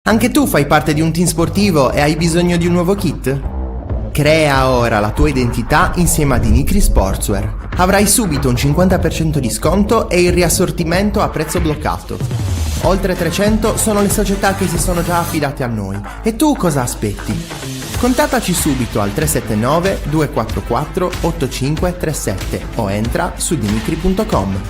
Anche tu fai parte di un team sportivo e hai bisogno di un nuovo kit? Crea ora la tua identità insieme a Dinicri Sportswear. Avrai subito un 50% di sconto e il riassortimento a prezzo bloccato. Oltre 300 sono le società che si sono già affidate a noi. E tu cosa aspetti? Contattaci subito al 379 244 8537 o entra su dinicri.com.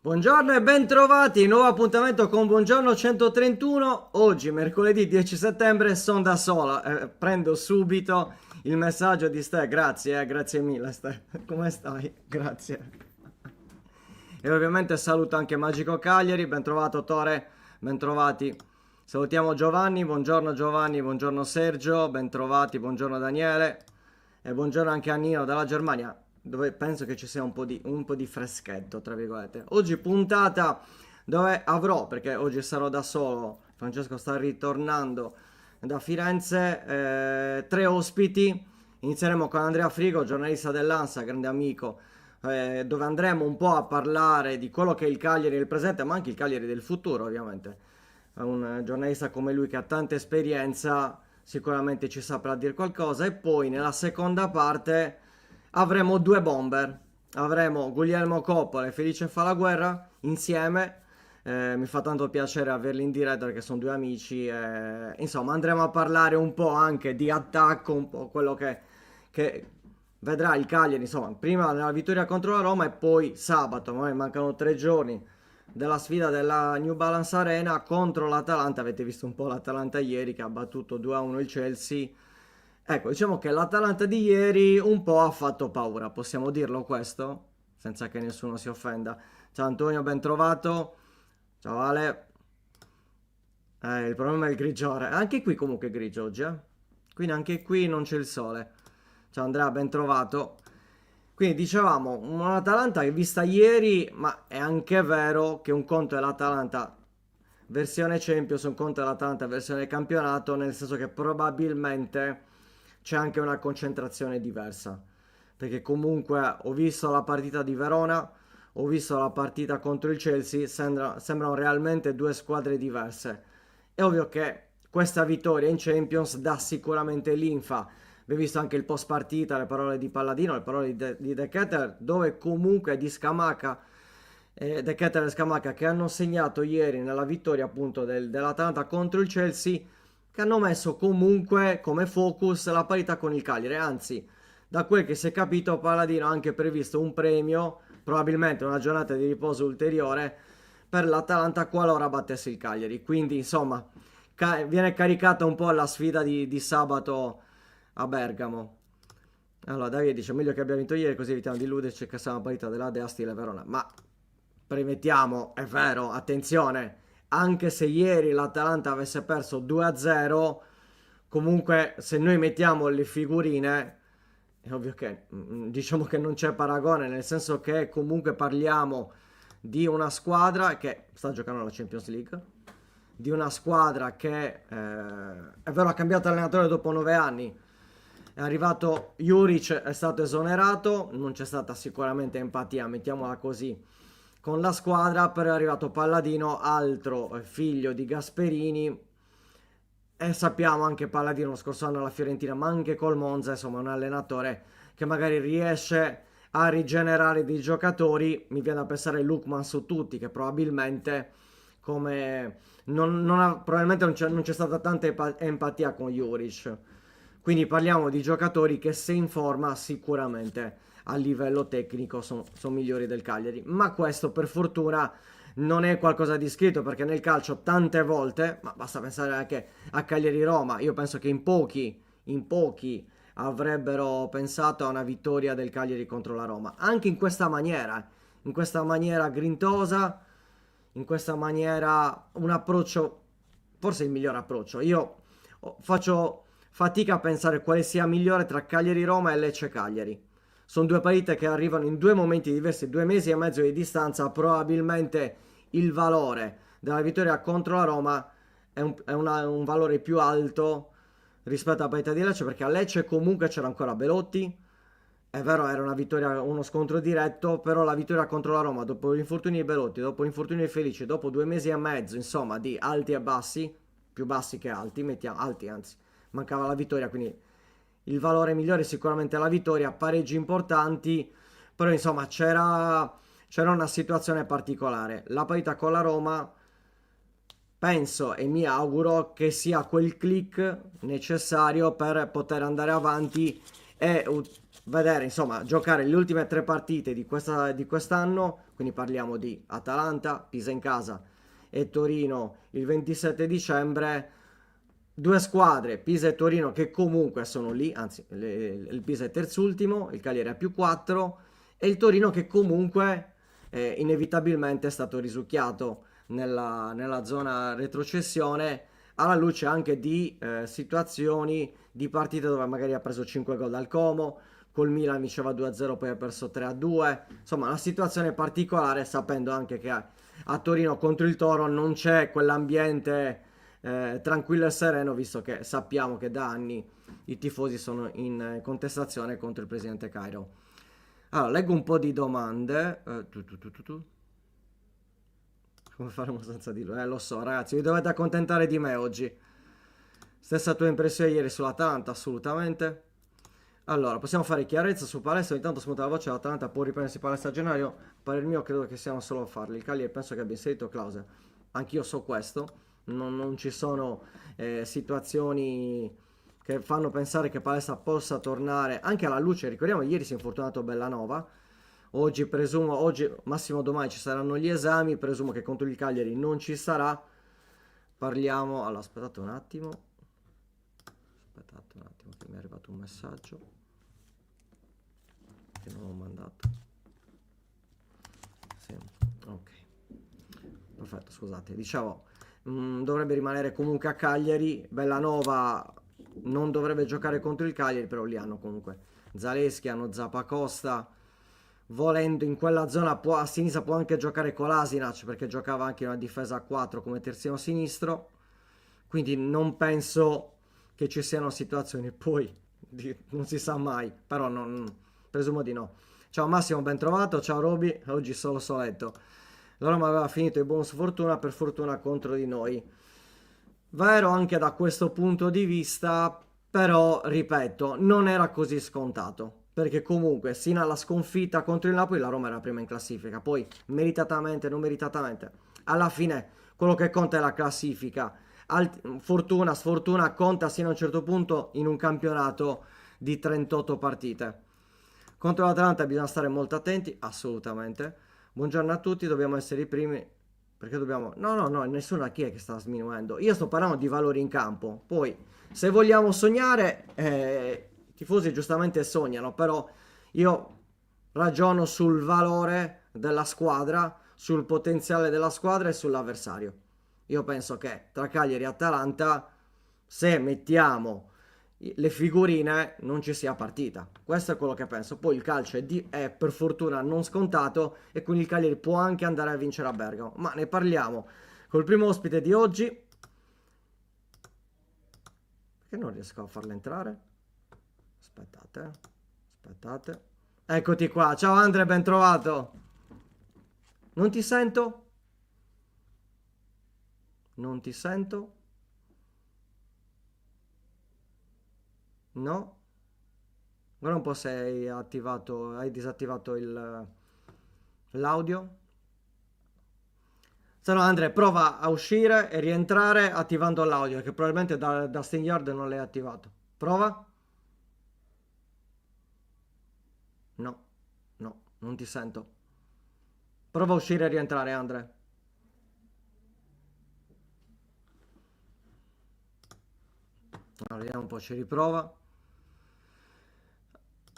Buongiorno e bentrovati, nuovo appuntamento con Buongiorno 131. Oggi, mercoledì 10 settembre, sono da sola. Prendo subito il messaggio di Ste. Grazie mille Ste. Come stai? Grazie. E ovviamente saluto anche Magico Cagliari. Bentrovato Tore, bentrovati. Salutiamo Giovanni, buongiorno Sergio, bentrovati, buongiorno Daniele. E buongiorno anche a Nino dalla Germania, dove penso che ci sia un po' di freschetto, tra virgolette. Oggi puntata dove avrò, perché oggi sarò da solo, Francesco sta ritornando da Firenze, 3 ospiti. Inizieremo con Andrea Frigo, giornalista dell'Ansa, grande amico, dove andremo un po' a parlare di quello che è il Cagliari del presente, ma anche il Cagliari del futuro, ovviamente. È un giornalista come lui che ha tanta esperienza, sicuramente ci saprà dire qualcosa. E poi nella seconda parte avremo 2 bomber, avremo Guglielmo Coppola e Felice Falaguerra insieme. Mi fa tanto piacere averli in diretta perché sono 2 amici. Insomma, andremo a parlare un po' anche di attacco, un po' quello che vedrà il Cagliari. Insomma, prima nella vittoria contro la Roma e poi sabato, magari mancano 3 giorni della sfida della New Balance Arena contro l'Atalanta. Avete visto un po' l'Atalanta ieri che ha battuto 2-1 il Chelsea. Ecco, diciamo che l'Atalanta di ieri un po' ha fatto paura, possiamo dirlo questo? Senza che nessuno si offenda. Ciao Antonio, ben trovato. Ciao Ale. Il problema è il grigiore. Anche qui comunque è grigio oggi, eh? Quindi anche qui non c'è il sole. Ciao Andrea, ben trovato. Quindi dicevamo, un'Atalanta che vista ieri, ma è anche vero che un conto è l'Atalanta versione Champions, un conto è l'Atalanta versione campionato, nel senso che probabilmente c'è anche una concentrazione diversa, perché comunque ho visto la partita di Verona, ho visto la partita contro il Chelsea, sembrano realmente 2 squadre diverse. È ovvio che questa vittoria in Champions dà sicuramente linfa. Abbiamo visto anche il post partita, le parole di Palladino, le parole di De Ketelaere, dove comunque di Scamacca, De Ketelaere e Scamacca, che hanno segnato ieri nella vittoria appunto dell'Atalanta contro il Chelsea, che hanno messo comunque come focus la parità con il Cagliari. Anzi, da quel che si è capito, Palladino ha anche previsto un premio, probabilmente una giornata di riposo ulteriore per l'Atalanta qualora battesse il Cagliari. Quindi insomma viene caricata un po' la sfida di sabato a Bergamo. Allora Davide dice meglio che abbia vinto ieri, così evitiamo di illuderci che sia una partita della Dea stile Verona. Ma premettiamo, è vero, attenzione, anche se ieri l'Atalanta avesse perso 2-0, comunque se noi mettiamo le figurine è ovvio che diciamo che non c'è paragone, nel senso che comunque parliamo di una squadra che sta giocando alla Champions League, di una squadra che è vero ha cambiato allenatore dopo 9 anni, è arrivato Juric, è stato esonerato, non c'è stata sicuramente empatia, mettiamola così, con la squadra, però è arrivato Palladino, altro figlio di Gasperini, e sappiamo anche Palladino lo scorso anno alla Fiorentina, ma anche col Monza, insomma è un allenatore che magari riesce a rigenerare dei giocatori. Mi viene da pensare Lukman su tutti, che probabilmente come probabilmente non c'è stata tanta empatia con Juric, Quindi parliamo di giocatori che se in forma sicuramente a livello tecnico sono migliori del Cagliari, ma questo per fortuna non è qualcosa di scritto, perché nel calcio tante volte, ma basta pensare anche a Cagliari-Roma, io penso che in pochi avrebbero pensato a una vittoria del Cagliari contro la Roma, anche in questa maniera grintosa, in questa maniera un approccio, forse il miglior approccio. Io faccio fatica a pensare quale sia migliore tra Cagliari-Roma e Lecce-Cagliari. Sono due partite che arrivano in due momenti diversi, 2 mesi e mezzo di distanza. Probabilmente il valore della vittoria contro la Roma è un valore più alto rispetto alla partita di Lecce, perché a Lecce comunque c'era ancora Belotti. È vero, era una vittoria, uno scontro diretto, però la vittoria contro la Roma, dopo l'infortunio di Belotti, dopo l'infortunio di Felice, dopo 2 mesi e mezzo, insomma, di alti e bassi, più bassi che alti, mettiamo alti anzi, mancava la vittoria, quindi il valore migliore è sicuramente la vittoria, pareggi importanti, però insomma c'era una situazione particolare. La partita con la Roma, penso e mi auguro che sia quel click necessario per poter andare avanti e vedere, insomma, giocare le ultime 3 partite di quest'anno, quindi parliamo di Atalanta, Pisa in casa e Torino il 27 dicembre. Due squadre, Pisa e Torino, che comunque sono lì, anzi il Pisa è terzultimo, il Cagliari è più 4 e il Torino che comunque inevitabilmente è stato risucchiato nella zona retrocessione, alla luce anche di situazioni di partite dove magari ha preso 5 gol dal Como, col Milan vinceva 2-0 poi ha perso 3-2, insomma una situazione particolare, sapendo anche che a Torino contro il Toro non c'è quell'ambiente tranquillo e sereno, visto che sappiamo che da anni i tifosi sono in contestazione contro il presidente Cairo. Allora, leggo un po' di domande. Come faremo senza di lui? Lo so, ragazzi, vi dovete accontentare di me oggi. Stessa tua impressione ieri sull'Atalanta, assolutamente. Allora, possiamo fare chiarezza su Palestra. Ogni tanto smuta la voce, l'Atalanta può riprendersi Palestra a gennaio. A parer mio, credo che siano solo a farli. Il Cagliari penso che abbia inserito clause. Anch'io so questo. Non ci sono situazioni che fanno pensare che Palestra possa tornare anche alla luce. Ricordiamo, ieri si è infortunato Bellanova. Oggi massimo domani ci saranno gli esami. Presumo che contro il Cagliari non ci sarà. Parliamo. Allora, aspettate un attimo. Che mi è arrivato un messaggio che non ho mandato. Sì, ok. Perfetto, scusate. Dicevo, dovrebbe rimanere comunque a Cagliari. Bellanova non dovrebbe giocare contro il Cagliari, però li hanno comunque Zaleschi, hanno Zappacosta. Volendo in quella zona a sinistra può anche giocare Kolasinac, perché giocava anche in una difesa a 4 come terzino sinistro. Quindi non penso che ci siano situazioni, poi non si sa mai, però presumo di no. Ciao Massimo, ben trovato. Ciao Roby, oggi solo soletto. La Roma aveva finito il bonus fortuna, per fortuna contro di noi. Vero anche da questo punto di vista, però ripeto, non era così scontato, perché comunque sino alla sconfitta contro il Napoli la Roma era prima in classifica, poi meritatamente, non meritatamente, alla fine quello che conta è la classifica. Fortuna, sfortuna conta sino a un certo punto in un campionato di 38 partite. Contro l'Atalanta bisogna stare molto attenti, assolutamente. Buongiorno a tutti, dobbiamo essere i primi. Perché dobbiamo... No, nessuno chi è che sta sminuendo. Io sto parlando di valori in campo. Poi, se vogliamo sognare, i tifosi giustamente sognano, però io ragiono sul valore della squadra, sul potenziale della squadra e sull'avversario. Io penso che tra Cagliari e Atalanta, se mettiamo le figurine, non ci sia partita. Questo è quello che penso. Poi il calcio è per fortuna non scontato e quindi il Cagliari può anche andare a vincere a Bergamo. Ma ne parliamo col primo ospite di oggi. Perché non riesco a farlo entrare? Aspettate. Eccoti qua. Ciao Andre, ben trovato. Non ti sento? Non ti sento? No? Guarda un po' se hai disattivato l'audio. Se no, Andre, prova a uscire e rientrare attivando l'audio, che probabilmente da StreamYard non l'hai attivato. Prova? No, no, non ti sento. Prova a uscire e rientrare, Andre. Allora, vediamo un po', ci riprova.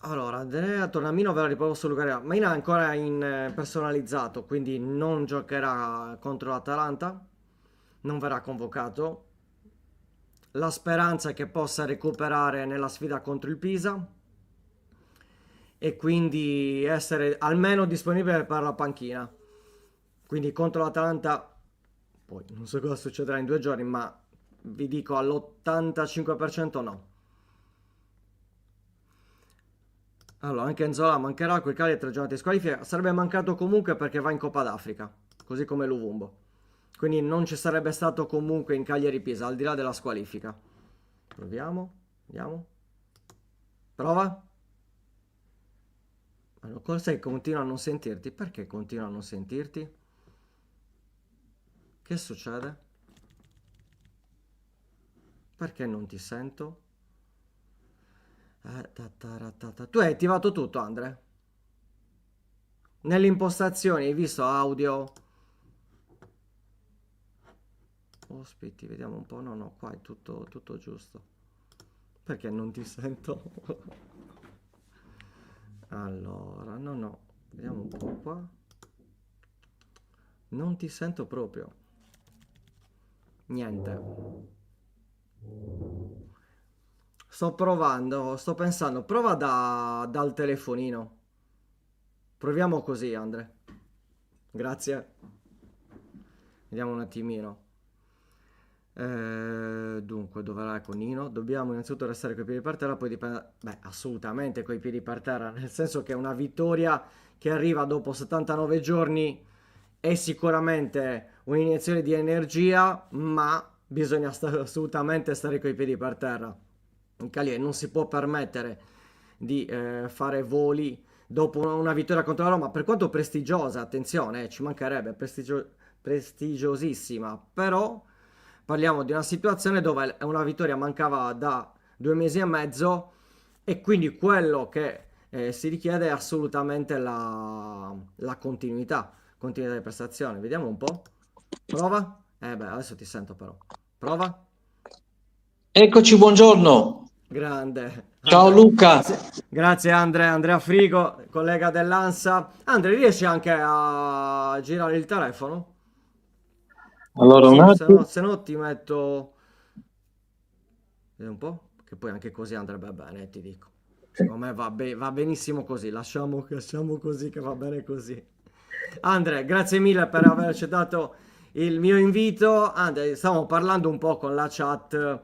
Allora, Andrea Tornamino verrà riprovato su Lucaria. Maina è ancora in personalizzato, quindi non giocherà contro l'Atalanta. Non verrà convocato. La speranza è che possa recuperare nella sfida contro il Pisa e quindi essere almeno disponibile per la panchina. Quindi contro l'Atalanta, poi non so cosa succederà in 2 giorni, ma vi dico all'85% no. Allora, anche Enzola mancherà, quel Cagliari 3 giornate di squalifica. Sarebbe mancato comunque perché va in Coppa d'Africa, così come Luvumbo. Quindi non ci sarebbe stato comunque in Cagliari Pisa, al di là della squalifica. Proviamo, vediamo. Prova. Allora, cos'è che continua a non sentirti? Perché continua a non sentirti? Che succede? Perché non ti sento? Tu hai attivato tutto, Andre? Nelle impostazioni hai visto audio? Ospiti, vediamo un po'. No, no, qua è tutto giusto. Perché non ti sento? Allora, no, no. Vediamo un po' qua. Non ti sento proprio. Niente. Sto provando, sto pensando. Prova dal telefonino. Proviamo così, Andre. Grazie. Vediamo un attimino. Dunque, dove era con Nino? Dobbiamo innanzitutto restare coi piedi per terra, poi dipende. Beh, assolutamente coi piedi per terra, nel senso che una vittoria che arriva dopo 79 giorni è sicuramente un'iniezione di energia, ma bisogna assolutamente stare coi piedi per terra. Il Cagliari non si può permettere di fare voli dopo una vittoria contro la Roma, per quanto prestigiosa, attenzione, ci mancherebbe, prestigiosissima, però parliamo di una situazione dove una vittoria mancava da 2 mesi e mezzo e quindi quello che si richiede è assolutamente la continuità delle prestazioni. Vediamo un po'. Prova. Beh, adesso ti sento però. Prova. Eccoci, buongiorno. Grande. Ciao Luca. Grazie Andrea Frigo, collega dell'ANSA. Andre, riesci anche a girare il telefono? Allora, un Sì, attimo. se no ti metto. Vedi un po'? Che poi anche così andrebbe bene, ti dico. Secondo me va benissimo così. Lasciamo così che va bene così. Andre, grazie mille per aver accettato il mio invito. Andre, stiamo parlando un po' con la chat.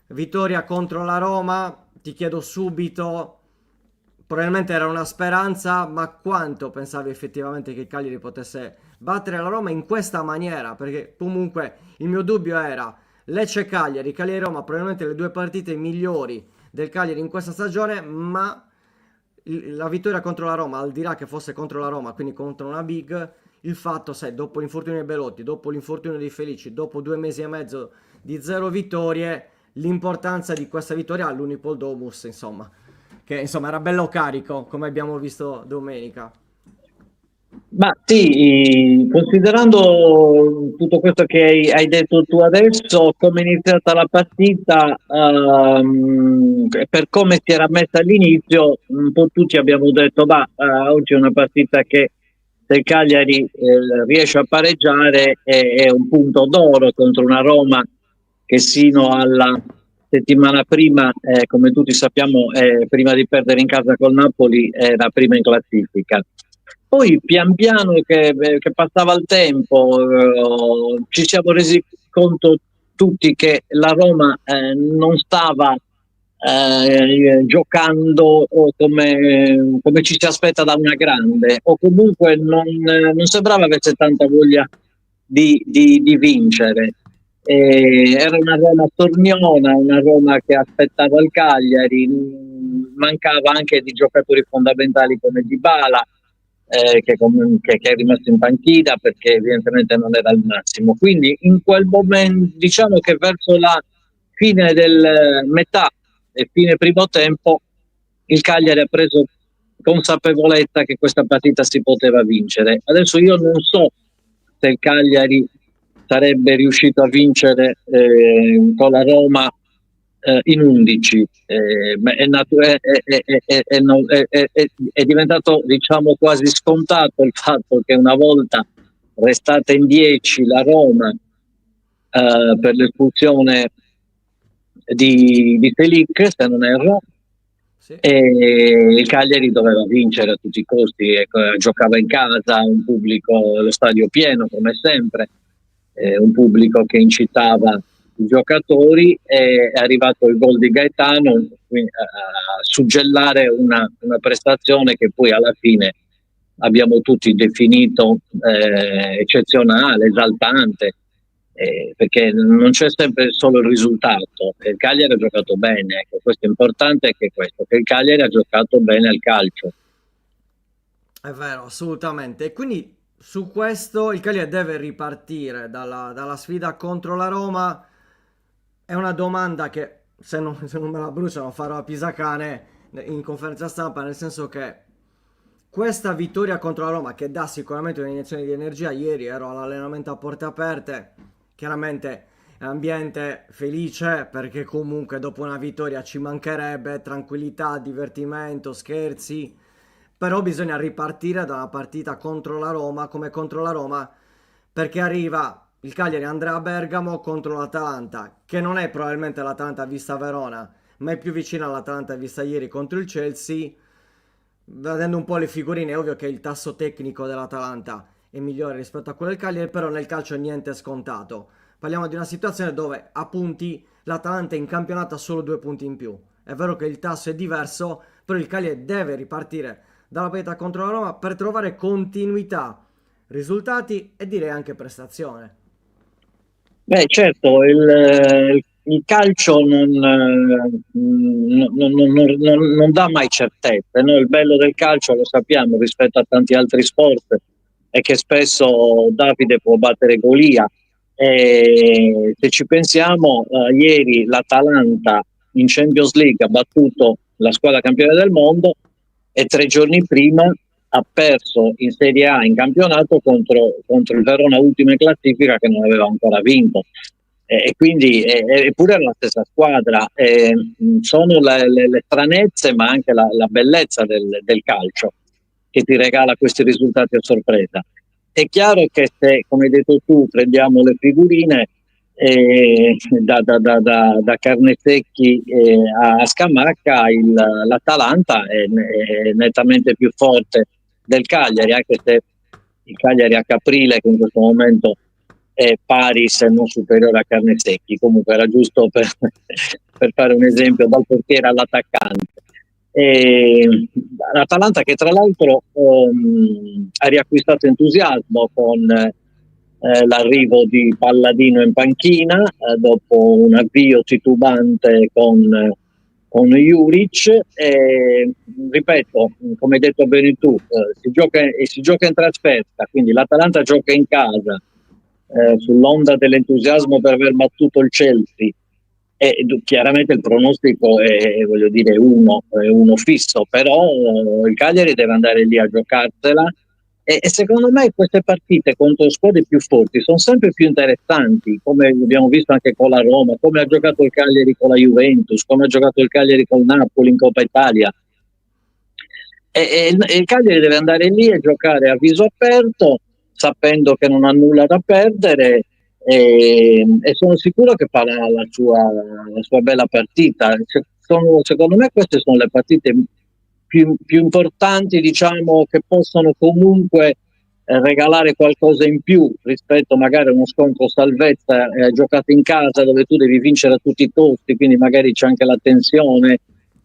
Vittoria contro la Roma. Ti chiedo subito. Probabilmente era una speranza, ma quanto pensavi effettivamente che il Cagliari potesse battere la Roma in questa maniera? Perché comunque il mio dubbio era Lecce-Cagliari, Cagliari-Roma, probabilmente le due partite migliori del Cagliari in questa stagione, ma la vittoria contro la Roma, al di là che fosse contro la Roma, quindi contro una big, il fatto, sai, dopo l'infortunio di Belotti, dopo l'infortunio di Felici, dopo 2 mesi e mezzo di 0 vittorie, l'importanza di questa vittoria all'Unipol Domus, insomma, che insomma era bello carico, come abbiamo visto domenica. Ma sì, considerando tutto questo che hai detto tu adesso, come è iniziata la partita, per come si era messa all'inizio, un po' tutti abbiamo detto, oggi è una partita che se il Cagliari riesce a pareggiare è un punto d'oro contro una Roma che sino alla settimana prima, come tutti sappiamo, prima di perdere in casa col Napoli, era prima in classifica. Poi pian piano che passava il tempo, ci siamo resi conto tutti che la Roma non stava giocando come ci si aspetta da una grande, o comunque non sembrava avesse tanta voglia di vincere. Era una Roma torniona, una Roma che aspettava il Cagliari, mancava anche di giocatori fondamentali come Dybala, che è rimasto in panchina perché evidentemente non era il massimo. Quindi in quel momento, diciamo che verso la fine del metà e fine primo tempo, il Cagliari ha preso consapevolezza che questa partita si poteva vincere. Adesso io non so se il Cagliari sarebbe riuscito a vincere con la Roma in 11. È diventato, diciamo, quasi scontato il fatto che una volta restata in 10 la Roma per l'espulsione di Selic, se non erro, Sì. e il Cagliari doveva vincere a tutti i costi, giocava in casa, un pubblico, lo stadio pieno come sempre, un pubblico che incitava i giocatori. È arrivato il gol di Gaetano a suggellare una prestazione che poi alla fine abbiamo tutti definito eccezionale, esaltante, perché non c'è sempre solo il risultato. Il Cagliari ha giocato bene, ecco, questo è importante, che il Cagliari ha giocato bene al calcio. È vero, assolutamente. E quindi su questo il Cagliari deve ripartire dalla sfida contro la Roma. È una domanda che se non me la bruciano farò a Pisacane in conferenza stampa, nel senso che questa vittoria contro la Roma, che dà sicuramente un'iniezione di energia, ieri ero all'allenamento a porte aperte, chiaramente ambiente felice perché comunque dopo una vittoria ci mancherebbe tranquillità, divertimento, scherzi, però bisogna ripartire da una partita contro la Roma come contro la Roma, perché arriva il Cagliari, andrà a Bergamo contro l'Atalanta, che non è probabilmente l'Atalanta vista a Verona, ma è più vicina all'Atalanta vista ieri contro il Chelsea. Vedendo un po' le figurine è ovvio che il tasso tecnico dell'Atalanta è migliore rispetto a quello del Cagliari, però nel calcio niente è scontato. Parliamo di una situazione dove a punti l'Atalanta in campionato ha solo 2 punti in più. È vero che il tasso è diverso, però il Cagliari deve ripartire dalla partita contro la Roma per trovare continuità, risultati e direi anche prestazione. Beh, certo, il calcio non dà mai certezze, no? Il bello del calcio, lo sappiamo, rispetto a tanti altri sport, è che spesso Davide può battere Golia. E se ci pensiamo, ieri l'Atalanta in Champions League ha battuto la squadra campione del mondo, e 3 giorni prima ha perso in Serie A in campionato contro il Verona, ultima in classifica, che non aveva ancora vinto. E quindi eppure era la stessa squadra. Sono le stranezze, ma anche la bellezza del calcio, che ti regala questi risultati a sorpresa. È chiaro che se, come hai detto tu, prendiamo le figurine da Carnesecchi a Scamacca, l'Atalanta è nettamente più forte del Cagliari, anche se il Cagliari a Caprile, che in questo momento è pari se non superiore a Carnesecchi. Comunque era giusto per fare un esempio, dal portiere all'attaccante. L'Atalanta, che tra l'altro ha riacquistato entusiasmo con l'arrivo di Palladino in panchina, dopo un avvio titubante con Juric. Ripeto, come hai detto bene tu, si gioca in trasferta, quindi l'Atalanta gioca in casa, sull'onda dell'entusiasmo per aver battuto il Chelsea. E chiaramente il pronostico voglio dire, è uno fisso, però il Cagliari deve andare lì a giocarsela, e secondo me queste partite contro squadre più forti sono sempre più interessanti, come abbiamo visto anche con la Roma, come ha giocato il Cagliari con la Juventus, come ha giocato il Cagliari con Napoli in Coppa Italia. E il Cagliari deve andare lì e giocare a viso aperto, sapendo che non ha nulla da perdere, e sono sicuro che farà la sua bella partita. Secondo me queste sono le partite più importanti, diciamo, che possono comunque regalare qualcosa in più rispetto magari a uno scontro salvezza giocato in casa, dove tu devi vincere a tutti i costi, quindi magari c'è anche la tensione,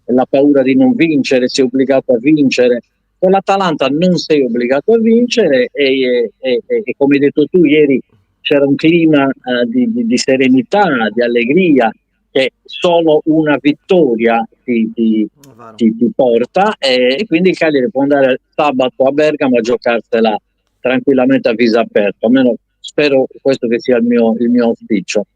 la paura di non vincere, sei obbligato a vincere. Con l'Atalanta non sei obbligato a vincere, e come hai detto tu ieri, c'era un clima di serenità, di allegria, che solo una vittoria ti porta, e quindi il Cagliari può andare sabato a Bergamo a giocarsela tranquillamente a viso aperto. Almeno spero questo che sia il mio auspicio.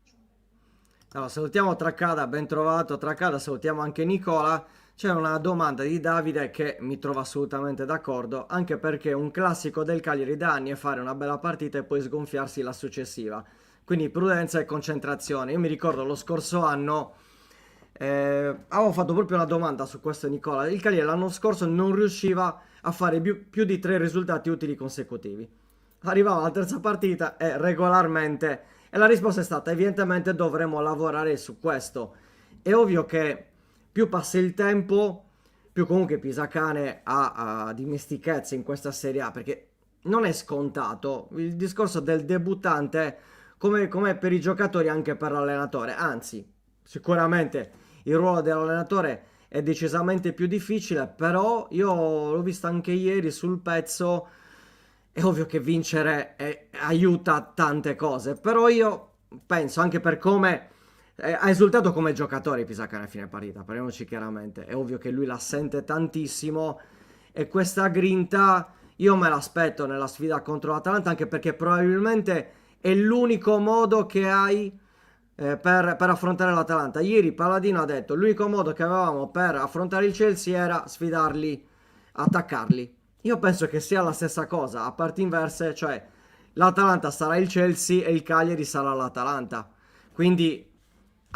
Allora, salutiamo Traccada, ben trovato Traccada, salutiamo anche Nicola. C'è una domanda di Davide che mi trova assolutamente d'accordo, anche perché un classico del Cagliari da anni è fare una bella partita e poi sgonfiarsi la successiva. Quindi prudenza e concentrazione. Io mi ricordo lo scorso anno, avevo fatto proprio una domanda su questo, Nicola. Il Cagliari l'anno scorso non riusciva a fare più di 3 risultati utili consecutivi. Arrivava alla terza partita e regolarmente, e la risposta è stata evidentemente dovremo lavorare su questo. È ovvio che più passa il tempo, più comunque Pisacane ha dimestichezza in questa Serie A, perché non è scontato. Il discorso del debuttante, come per i giocatori, anche per l'allenatore. Anzi, sicuramente il ruolo dell'allenatore è decisamente più difficile, però io l'ho visto anche ieri sul pezzo. È ovvio che vincere aiuta tante cose, però io penso anche per come ha esultato come giocatore Pisacane a fine partita, parliamoci chiaramente. È ovvio che lui la sente tantissimo e questa grinta io me l'aspetto nella sfida contro l'Atalanta, anche perché probabilmente è l'unico modo che hai per affrontare l'Atalanta. Ieri Palladino ha detto l'unico modo che avevamo per affrontare il Chelsea era sfidarli, attaccarli. Io penso che sia la stessa cosa, a parti inverse, cioè l'Atalanta sarà il Chelsea e il Cagliari sarà l'Atalanta. Quindi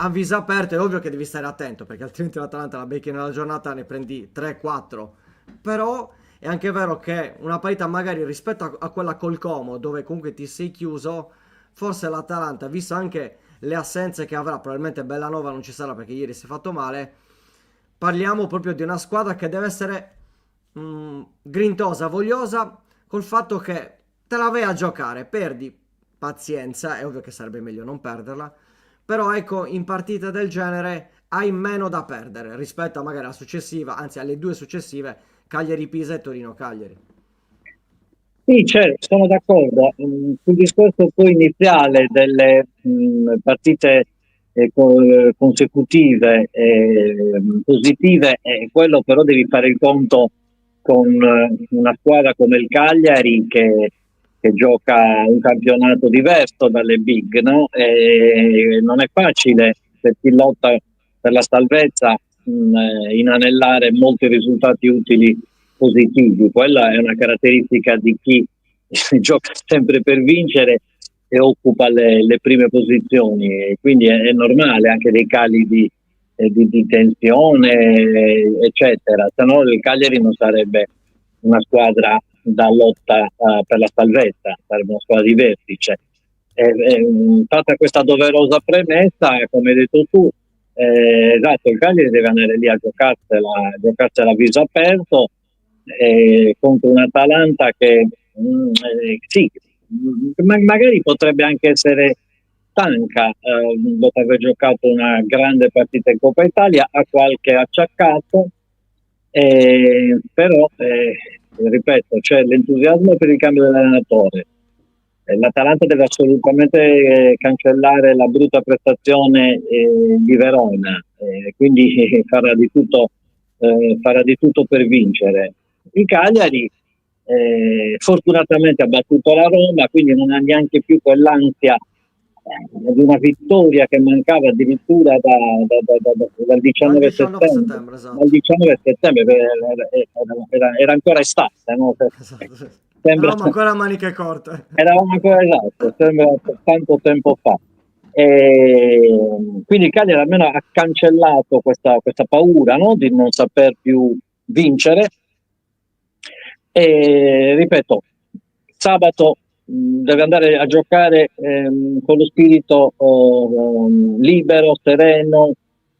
a viso aperto è ovvio che devi stare attento, perché altrimenti l'Atalanta la becchi nella giornata, ne prendi 3-4. Però è anche vero che una partita magari rispetto a quella col Como, dove comunque ti sei chiuso, forse l'Atalanta, visto anche le assenze che avrà, probabilmente Bellanova non ci sarà perché ieri si è fatto male, parliamo proprio di una squadra che deve essere grintosa, vogliosa, col fatto che te la vai a giocare, perdi, pazienza, è ovvio che sarebbe meglio non perderla, però ecco, in partite del genere hai meno da perdere rispetto a magari alla successiva, anzi alle due successive, Cagliari-Pisa e Torino-Cagliari. Sì, certo, sono d'accordo. Sul discorso poi iniziale delle partite consecutive positive, quello però devi fare il conto con una squadra come il Cagliari che gioca un campionato diverso dalle big, no? E non è facile per chi lotta per la salvezza inanellare molti risultati utili positivi. Quella è una caratteristica di chi gioca sempre per vincere e occupa le prime posizioni, e quindi è normale anche dei cali di tensione, eccetera. Se no il Cagliari non sarebbe una squadra da lotta per la salvezza, sarebbe una squadra di vertice. Fatta questa doverosa premessa, come hai detto tu, esatto, il Cagliari deve andare lì a giocarsela a viso aperto contro un Atalanta che sì, magari potrebbe anche essere stanca dopo aver giocato una grande partita in Coppa Italia, ha qualche acciaccato, però ripeto, c'è l'entusiasmo per il cambio dell'allenatore. L'Atalanta deve assolutamente cancellare la brutta prestazione di Verona, quindi farà di tutto per vincere. Il Cagliari fortunatamente ha battuto la Roma, quindi non ha neanche più quell'ansia di una vittoria che mancava addirittura dal Dal 19 19 settembre. settembre, Dal esatto. 19 settembre era ancora estate, no? Esatto. Sembra, Eravamo ancora a maniche corte. eravamo ancora esatto, sembra tanto tempo fa. Quindi il Cagliari almeno ha cancellato questa paura, no? Di non saper più vincere. E ripeto, sabato deve andare a giocare con lo spirito libero, sereno,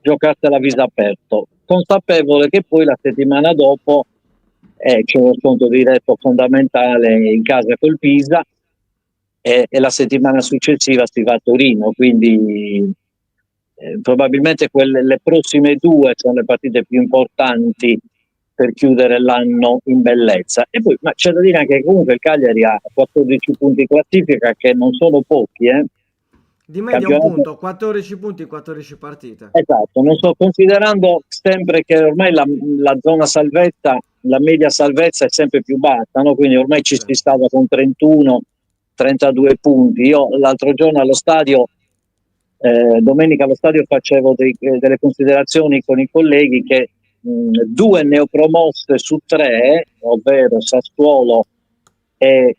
giocarsela a viso aperto, consapevole che poi la settimana dopo c'è uno scontro diretto fondamentale in casa col Pisa e la settimana successiva si va a Torino, quindi probabilmente le prossime due sono le partite più importanti per chiudere l'anno in bellezza. E poi, ma c'è da dire anche che comunque il Cagliari ha 14 punti in classifica, che non sono pochi, Di media un campionato. punto, 14 punti, 14 partite. Esatto, non sto considerando sempre che ormai la zona salvezza, la media salvezza è sempre più bassa, no? Quindi ormai ci Sì. si stava con 31, 32 punti. Io l'altro giorno allo stadio, domenica allo stadio facevo delle considerazioni con i colleghi che due neopromosse su tre, ovvero Sassuolo e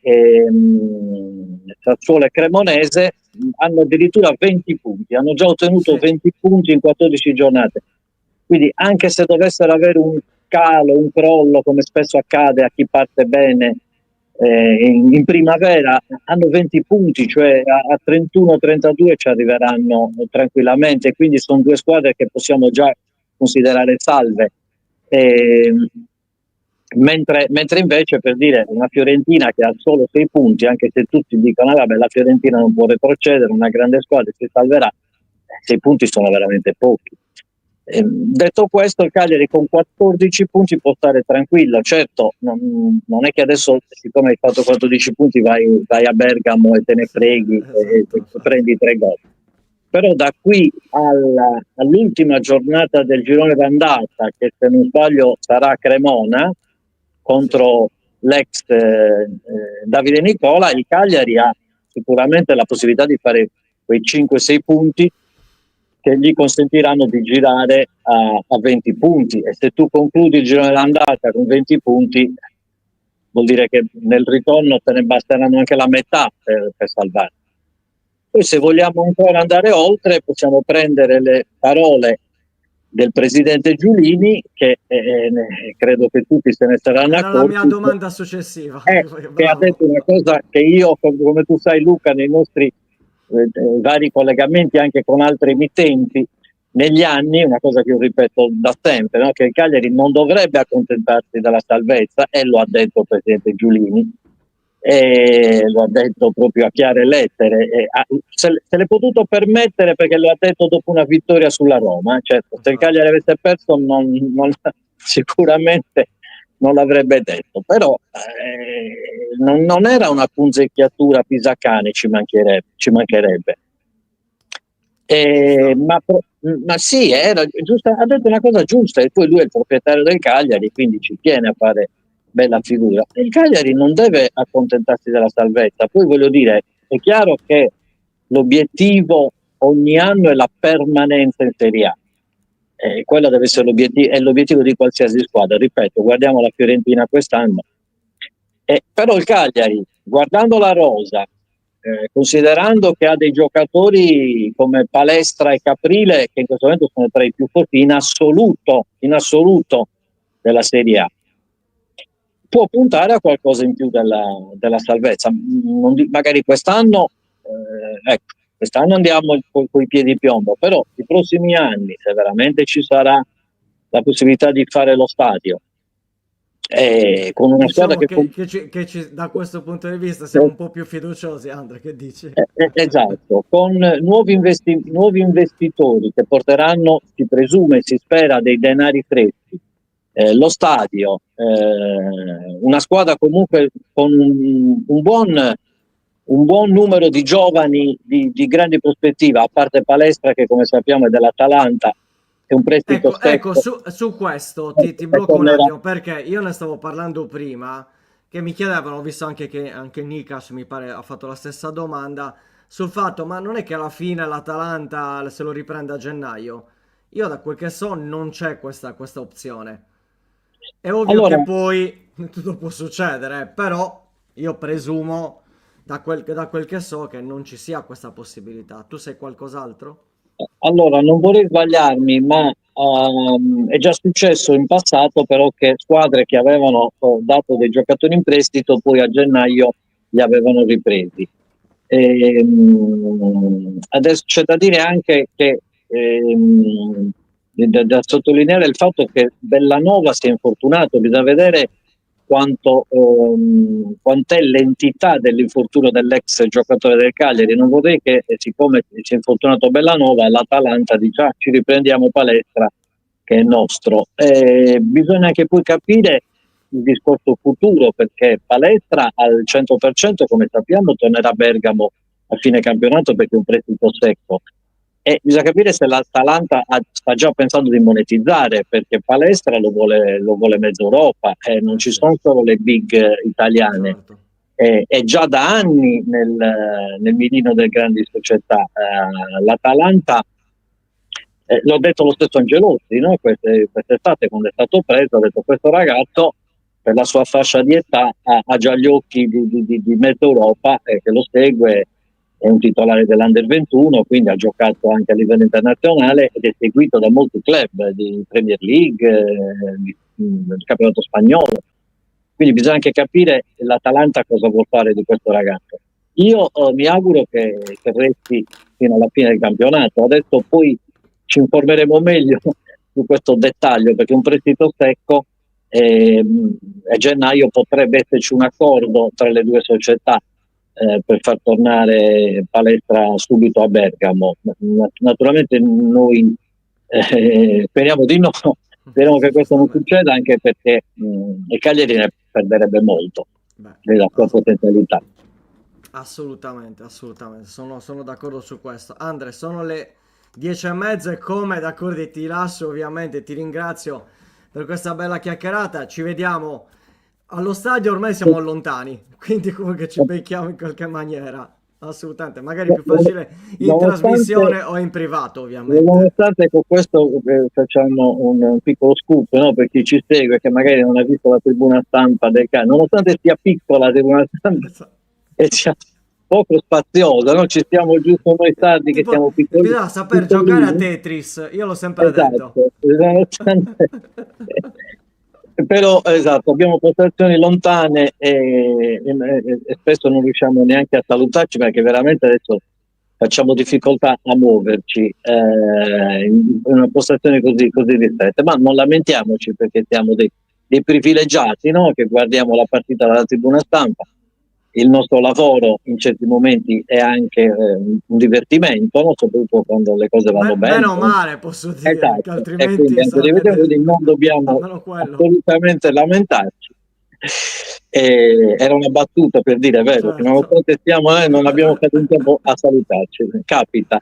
Cremonese, hanno addirittura 20 punti, hanno già ottenuto 20 punti in 14 giornate. Quindi anche se dovessero avere un calo, un crollo, come spesso accade a chi parte bene in primavera, hanno 20 punti, cioè a 31-32 ci arriveranno tranquillamente, quindi sono due squadre che possiamo già considerare salve. Mentre invece, per dire, una Fiorentina che ha solo 6 punti, anche se tutti dicono vabbè, la Fiorentina non può retrocedere, una grande squadra si salverà, 6 punti sono veramente pochi. Detto questo, il Cagliari con 14 punti può stare tranquillo. Certo, non è che adesso, siccome hai fatto 14 punti, vai a Bergamo e te ne freghi, esatto. E prendi 3 gol. Però da qui all'ultima giornata del girone d'andata, che se non sbaglio sarà a Cremona contro l'ex Davide Nicola, il Cagliari ha sicuramente la possibilità di fare quei 5-6 punti che gli consentiranno di girare a 20 punti, e se tu concludi il girone d'andata con 20 punti vuol dire che nel ritorno te ne basteranno anche la metà per salvare. Poi se vogliamo ancora andare oltre possiamo prendere le parole del presidente Giulini, che credo che tutti se ne saranno accorti. Era la mia domanda successiva. Che ha detto una cosa che io, come tu sai Luca, nei nostri vari collegamenti anche con altri emittenti negli anni, una cosa che io ripeto da sempre, no? Che il Cagliari non dovrebbe accontentarsi della salvezza, e lo ha detto il presidente Giulini, e lo ha detto proprio a chiare lettere, se l'è potuto permettere perché lo ha detto dopo una vittoria sulla Roma. Certo, se il Cagliari avesse perso sicuramente non l'avrebbe detto, però non era una punzecchiatura pisacane, ci mancherebbe. Ma sì, era giusta, ha detto una cosa giusta, e poi lui è il proprietario del Cagliari, quindi ci tiene a fare bella figura. Il Cagliari non deve accontentarsi della salvezza. Poi voglio dire, è chiaro che l'obiettivo ogni anno è la permanenza in Serie A. Quello deve essere l'obiettivo di qualsiasi squadra. Ripeto, guardiamo la Fiorentina quest'anno. Però il Cagliari, guardando la rosa, considerando che ha dei giocatori come Palestra e Caprile, che in questo momento sono tra i più forti in assoluto della Serie A, può puntare a qualcosa in più della salvezza. Magari quest'anno andiamo con i piedi di piombo, però i prossimi anni, se veramente ci sarà la possibilità di fare lo stadio, con una diciamo squadra che da questo punto di vista siamo un po' più fiduciosi, Andrea, che dici? Esatto, con nuovi investitori che porteranno, si presume, si spera, dei denari freschi, lo stadio, una squadra comunque con un buon numero di giovani di grandi prospettiva, a parte Palestra che come sappiamo è dell'Atalanta, è un prestito Ecco, secco. su questo ti blocco un attimo, perché io ne stavo parlando prima, che mi chiedevano, ho visto anche che anche Nikas mi pare ha fatto la stessa domanda, sul fatto, ma non è che alla fine l'Atalanta se lo riprende a gennaio? Io da quel che so non c'è questa opzione. È ovvio Allora, che poi tutto può succedere, però io presumo da quel che so che non ci sia questa possibilità. Tu sai qualcos'altro? Allora, non vorrei sbagliarmi, ma è già successo in passato però che squadre che avevano dato dei giocatori in prestito poi a gennaio li avevano ripresi. Adesso c'è da dire anche che da sottolineare il fatto che Bellanova si è infortunato, bisogna vedere quant'è l'entità dell'infortunio dell'ex giocatore del Cagliari. Non vorrei che, siccome si è infortunato Bellanova, l'Atalanta dice ci riprendiamo Palestra che è nostro. Bisogna anche poi capire il discorso futuro, perché Palestra al 100%, come sappiamo, tornerà a Bergamo a fine campionato perché è un prestito secco. E bisogna capire se l'Atalanta sta già pensando di monetizzare, perché Palestra lo vuole mezza Europa, non ci sono solo le big italiane. Certo. È già da anni nel mirino delle grandi società. L'Atalanta L'ho detto lo stesso Angelotti, no? Quest'estate quando è stato preso, ha detto questo ragazzo per la sua fascia di età ha già gli occhi di mezza Europa che lo segue, è un titolare dell'Under 21, quindi ha giocato anche a livello internazionale ed è seguito da molti club di Premier League, del campionato spagnolo. Quindi bisogna anche capire l'Atalanta cosa vuol fare di questo ragazzo. Io mi auguro che resti fino alla fine del campionato. Adesso poi ci informeremo meglio su questo dettaglio, perché un prestito secco a gennaio potrebbe esserci un accordo tra le due società per far tornare Palestra subito a Bergamo. Naturalmente noi speriamo di no, speriamo che questo non succeda, anche perché il Cagliari ne perderebbe molto della sua potenzialità. Assolutamente, assolutamente, sono d'accordo su questo. Andre, sono le 10:30 e come d'accordo ti lascio, ovviamente ti ringrazio per questa bella chiacchierata, ci vediamo allo stadio, ormai siamo lontani, quindi comunque ci becchiamo in qualche maniera, assolutamente, magari più facile in trasmissione o in privato, ovviamente. Nonostante con questo facciamo un piccolo scoop, no? Per chi ci segue che magari non ha visto la tribuna stampa del Cagliari, nonostante sia piccola la tribuna stampa e sia poco spaziosa, no? Ci stiamo giusto noi sardi che siamo piccoli. Bisogna saper giocare a Tetris, io l'ho sempre detto. Però esatto, abbiamo postazioni lontane e spesso non riusciamo neanche a salutarci, perché veramente adesso facciamo difficoltà a muoverci in una postazione così ristretta, ma non lamentiamoci, perché siamo dei privilegiati, no? Che guardiamo la partita dalla tribuna stampa. Il nostro lavoro in certi momenti è anche un divertimento, no? Soprattutto quando le cose vanno bene. Meno male, posso dire, esatto. che altrimenti Quindi non dobbiamo assolutamente lamentarci. Era una battuta per dire, vero, che nonostante stiamo non abbiamo fatto in tempo a salutarci, capita.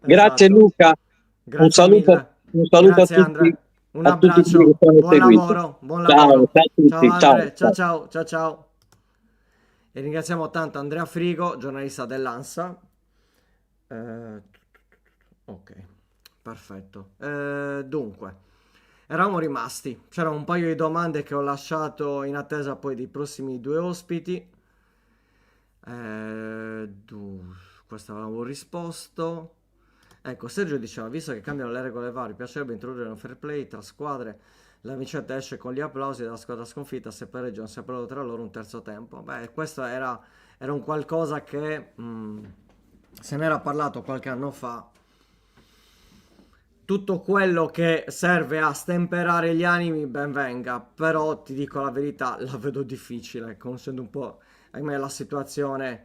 Grazie Luca, grazie un saluto a tutti. Andre. Un abbraccio, tutti che stanno buon lavoro, buon lavoro. Ciao a tutti. Ciao Andre, ciao. E ringraziamo tanto Andrea Frigo, giornalista dell'ANSA. Ok, perfetto. Dunque, eravamo rimasti. C'erano un paio di domande che ho lasciato in attesa poi dei prossimi due ospiti. Questo avevamo risposto. Ecco, Sergio diceva, visto che cambiano le regole varie, piacerebbe introdurre un fair play tra squadre. La vincente esce con gli applausi della squadra sconfitta, se pareggiano separano tra loro un terzo tempo. Beh, questo era un qualcosa che se ne era parlato qualche anno fa. Tutto quello che serve a stemperare gli animi, ben venga, però ti dico la verità, la vedo difficile, conoscendo un po', ahimè, la situazione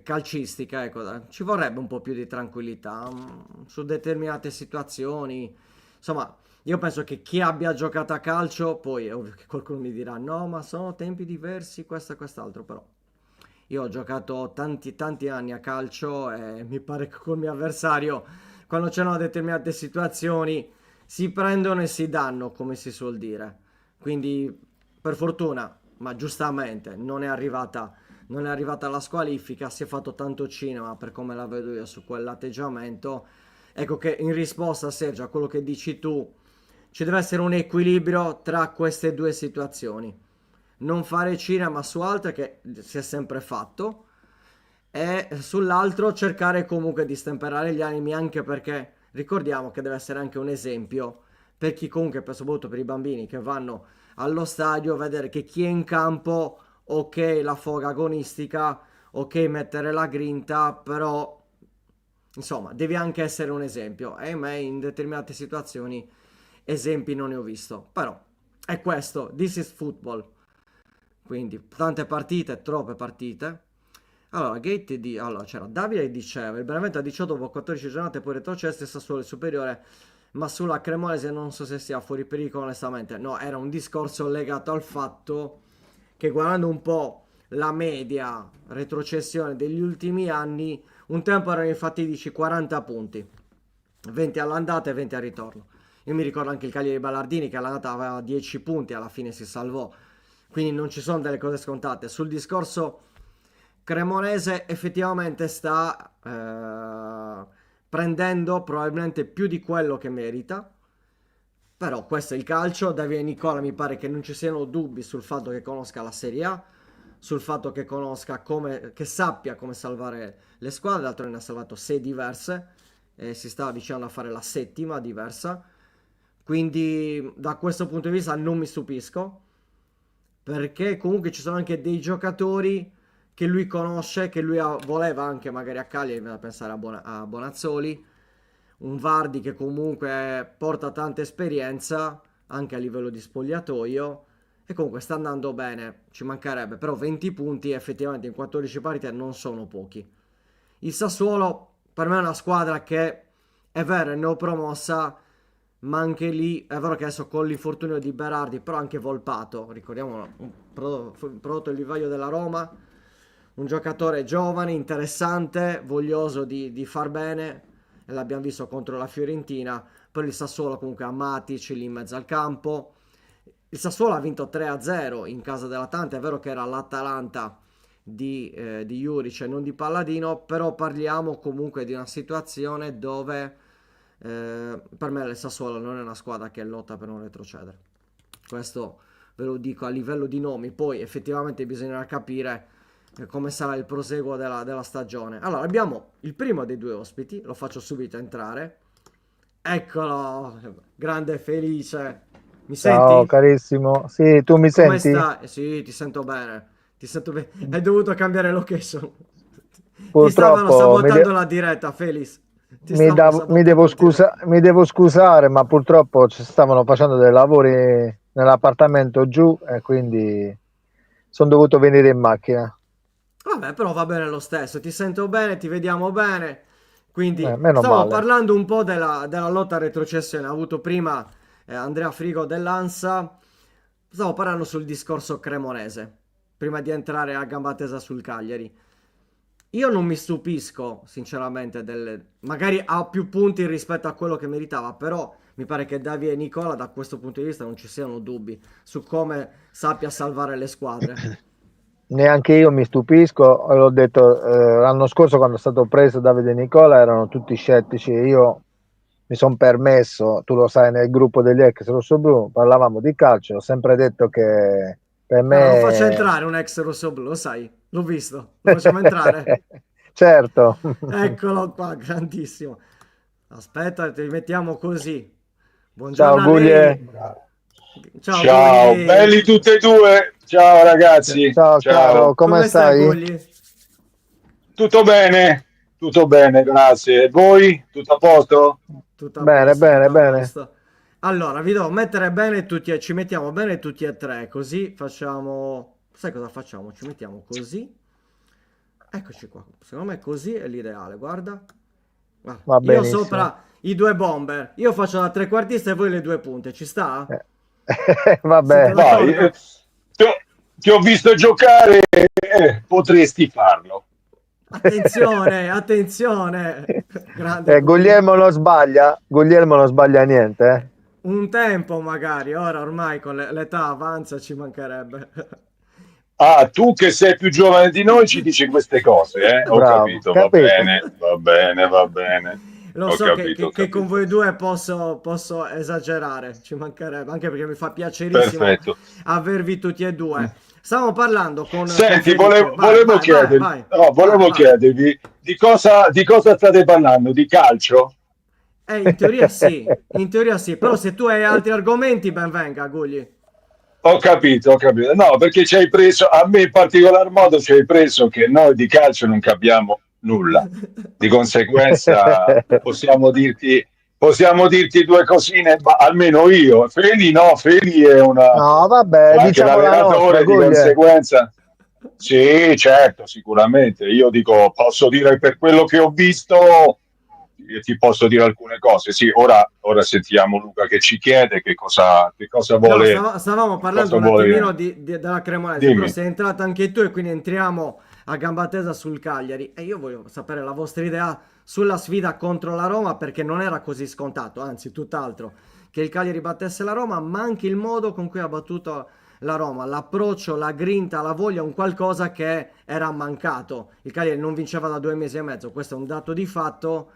calcistica, ecco, ci vorrebbe un po' più di tranquillità su determinate situazioni. Insomma, io penso che chi abbia giocato a calcio, poi è ovvio che qualcuno mi dirà no, ma sono tempi diversi, questo e quest'altro, però io ho giocato tanti anni a calcio e mi pare che col mio avversario, quando c'erano determinate situazioni, si prendono e si danno, come si suol dire. Quindi, per fortuna, ma giustamente, non è arrivata la squalifica, si è fatto tanto cinema per come la vedo io su quell'atteggiamento. Ecco che in risposta, Sergio, a quello che dici tu, ci deve essere un equilibrio tra queste due situazioni. Non fare cinema su altre, che si è sempre fatto, e sull'altro cercare comunque di stemperare gli animi, anche perché ricordiamo che deve essere anche un esempio per chi comunque, soprattutto per i bambini che vanno allo stadio, vedere che chi è in campo, ok, la foga agonistica, ok, mettere la grinta, però insomma devi anche essere un esempio. E a me in determinate situazioni esempi non ne ho visto, però è questo, this is football. Quindi tante partite, troppe partite. Allora, allora c'era Davide che diceva: il Benevento ha 18 dopo 14 giornate, poi retrocesso e Sassuolo è superiore, ma sulla Cremonese non so se sia fuori pericolo, onestamente. No, era un discorso legato al fatto che, guardando un po' la media retrocessione degli ultimi anni, un tempo erano infatti 40 punti, 20 all'andata e 20 al ritorno. Io mi ricordo anche il Cagliari Ballardini che all'andata aveva 10 punti, alla fine si salvò. Quindi non ci sono delle cose scontate. Sul discorso cremonese effettivamente sta prendendo probabilmente più di quello che merita. Però questo è il calcio. Davide Nicola mi pare che non ci siano dubbi sul fatto che conosca la Serie A, sul fatto che conosca che sappia come salvare le squadre. D'altro ne ha salvato 6 diverse e si sta avvicinando a fare la 7ª diversa. Quindi da questo punto di vista non mi stupisco, perché comunque ci sono anche dei giocatori che lui conosce, che lui voleva anche magari a Cagliari, da pensare a Bonazzoli, un Vardi che comunque porta tanta esperienza anche a livello di spogliatoio e comunque sta andando bene, ci mancherebbe, però 20 punti effettivamente in 14 partite non sono pochi. Il Sassuolo per me è una squadra che è vero, è neopromossa, ma anche lì è vero che adesso con l'infortunio di Berardi, però anche Volpato, ricordiamolo, un prodotto il vivaio della Roma, un giocatore giovane, interessante, voglioso di far bene, e l'abbiamo visto contro la Fiorentina. Per il Sassuolo comunque ha Matic lì in mezzo al campo. Il Sassuolo ha vinto 3-0 in casa dell'Atalanta, è vero che era l'Atalanta di Juric e non di Palladino, però parliamo comunque di una situazione dove per me il Sassuolo non è una squadra che lotta per non retrocedere. Questo ve lo dico a livello di nomi, poi effettivamente bisognerà capire come sarà il proseguo della stagione. Allora abbiamo il primo dei due ospiti, lo faccio subito entrare. Eccolo, grande Felice. Mi Ciao senti? carissimo, sì, tu mi Come senti? stai? Sì, ti sento bene. Ti sento bene. Hai dovuto cambiare location. Ti stavano Purtroppo sabotando la diretta, Felis. Ti mi stavano sabotando il diretta. mi devo scusare, ma purtroppo ci stavano facendo dei lavori nell'appartamento giù e quindi sono dovuto venire in macchina. Vabbè, però va bene lo stesso. Ti sento bene, ti vediamo bene. Quindi Meno stavo male. parlando un po' della lotta a retrocessione. Ha avuto prima Andrea Frigo dell'Ansa. Stavo parlando sul discorso cremonese. Prima di entrare a gamba tesa sul Cagliari. Io non mi stupisco, sinceramente, magari ha più punti rispetto a quello che meritava, però mi pare che Davide e Nicola da questo punto di vista non ci siano dubbi su come sappia salvare le squadre. Neanche io mi stupisco, l'ho detto l'anno scorso quando è stato preso Davide Nicola erano tutti scettici e io mi sono permesso, tu lo sai, nel gruppo degli ex rossoblu parlavamo di calcio, ho sempre detto che per Guarda, lo faccio me entrare un ex rossoblu, lo sai, l'ho visto, lo facciamo entrare. certo. Eccolo qua, grandissimo. Aspetta, ti mettiamo così. Ciao Buongiorno a Guglie. lei. Ciao Ciao, belli Gulli. tutti e due. Ciao ragazzi, Ciao caro, ciao. come Come stai stai? Gulli? Tutto bene, grazie. E voi? Tutto a posto? Tutto a Bene, posto, tutto bene, a bene. posto. Allora, vi devo mettere bene tutti e ci mettiamo bene tutti e tre, così facciamo. Sai cosa facciamo? Ci mettiamo così. Eccoci qua. Secondo me così è l'ideale, guarda. Guarda. Va Io benissimo. sopra i due bomber. Io faccio da trequartista e voi le due punte. Ci sta? Eh, Siete Vabbè, Vai, d'accordo? ti ho visto giocare, potresti farlo. Attenzione, attenzione. Grande Gulli. Guglielmo non sbaglia niente, eh. Un tempo magari, ora ormai con l'età avanza ci mancherebbe. Ah, tu che sei più giovane di noi ci dici queste cose, eh? Ho Bravo, capito, va capito? bene, va bene, va bene. Lo Ho so che, capito, che- ho che con capito. voi due posso esagerare, ci mancherebbe, anche perché mi fa piacerissimo Perfetto. avervi tutti e due. Stavamo parlando con Senti, Felice. Vai, volevo vai, vai, chiedervi, vai, no, vai, volevo vai. chiedervi di cosa state parlando? Di calcio? In teoria sì, però se tu hai altri argomenti, ben venga, Gugli. Ho capito, ho capito. No, perché ci hai preso, a me in particolar modo ci hai preso che noi di calcio non capiamo nulla. Di conseguenza possiamo dirti due cosine, ma almeno io. Feli no, Feli No, è vabbè, anche diciamo la nostra, l'allenatore, di Guglie. conseguenza. Sì, certo, sicuramente. Io dico, posso dire per quello che ho visto, ti posso dire alcune cose. Sì, ora sentiamo Luca che ci chiede No, stavamo che parlando cosa un attimino vuole. della Cremonese, però Dimmi. sei entrata anche tu e quindi entriamo a gamba tesa sul Cagliari e io voglio sapere la vostra idea sulla sfida contro la Roma perché non era così scontato, anzi tutt'altro, che il Cagliari battesse la Roma, ma anche il modo con cui ha battuto la Roma, l'approccio, la grinta, la voglia, un qualcosa che era mancato. Il Cagliari non vinceva da 2 mesi e mezzo, questo è un dato di fatto.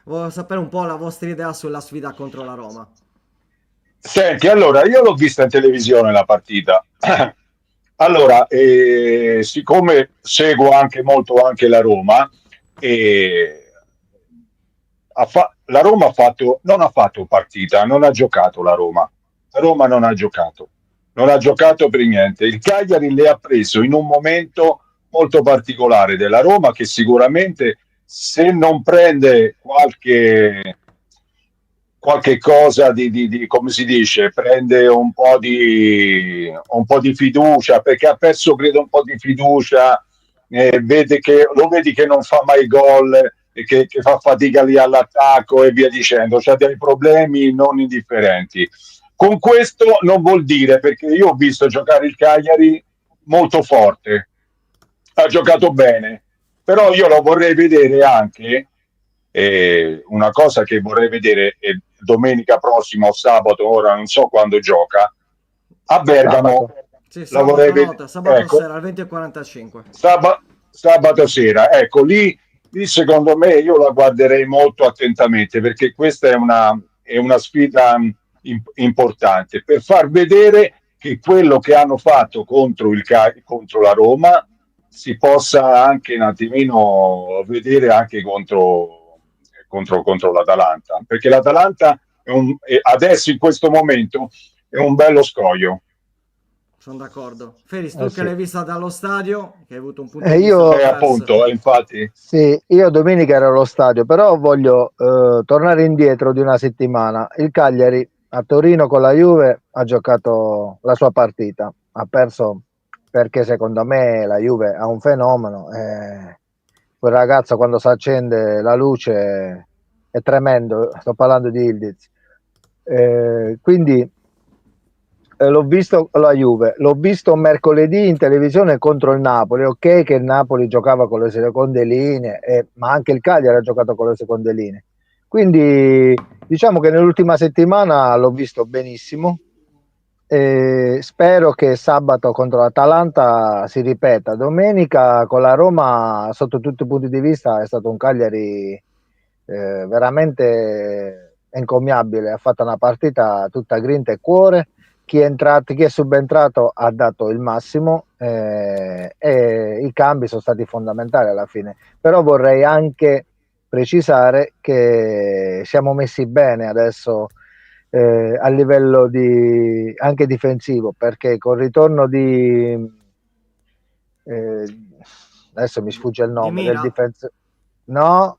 Voglio sapere un po' la vostra idea sulla sfida contro la Roma. Senti, allora, io l'ho vista in televisione la partita. Allora, siccome seguo anche molto anche la Roma, eh, la Roma non ha fatto partita, non ha giocato la Roma. La Roma non ha giocato per niente. Il Cagliari le ha preso in un momento molto particolare della Roma che sicuramente se non prende qualche cosa come si dice, prende un po' di fiducia, perché ha perso credo un po' di fiducia, lo vedi che non fa mai gol, e che fa fatica lì all'attacco e via dicendo, c'ha dei problemi non indifferenti. Con questo non vuol dire, perché io ho visto giocare il Cagliari molto forte, ha giocato bene, però io lo vorrei vedere anche, una cosa che vorrei vedere domenica prossima o sabato, ora non so quando gioca, a Bergamo. Sabato. Sì, La vorrei sabato vedere, notte, sabato ecco, sera alle 20:45. sabato sera, ecco lì secondo me io la guarderei molto attentamente perché questa è una sfida importante per far vedere che quello che hanno fatto contro la Roma si possa anche un attimino vedere anche contro l'Atalanta, perché l'Atalanta adesso in questo momento è un bello scoglio. Sono d'accordo. Feris, tu che Sì. l'hai vista dallo stadio, che hai avuto un punto di vista Io, diverso. Appunto, infatti. sì, io domenica ero allo stadio, però voglio tornare indietro di una settimana. Il Cagliari a Torino con la Juve ha giocato la sua partita, ha perso perché secondo me la Juve ha un fenomeno. Quel ragazzo quando si accende la luce è tremendo, sto parlando di Ildiz. Quindi l'ho visto la Juve, l'ho visto mercoledì in televisione contro il Napoli. Ok, che il Napoli giocava con le seconde linee, ma anche il Cagliari ha giocato con le seconde linee. Quindi diciamo che nell'ultima settimana l'ho visto benissimo. Spero che sabato contro l'Atalanta si ripeta. Domenica con la Roma, sotto tutti i punti di vista, è stato un Cagliari veramente encomiabile. Ha fatto una partita tutta grinta e cuore. Chi è subentrato ha dato il massimo e i cambi sono stati fondamentali alla fine. Però vorrei anche precisare che siamo messi bene adesso a livello anche difensivo, perché col ritorno adesso mi sfugge il Di nome del Mina? difensore, no,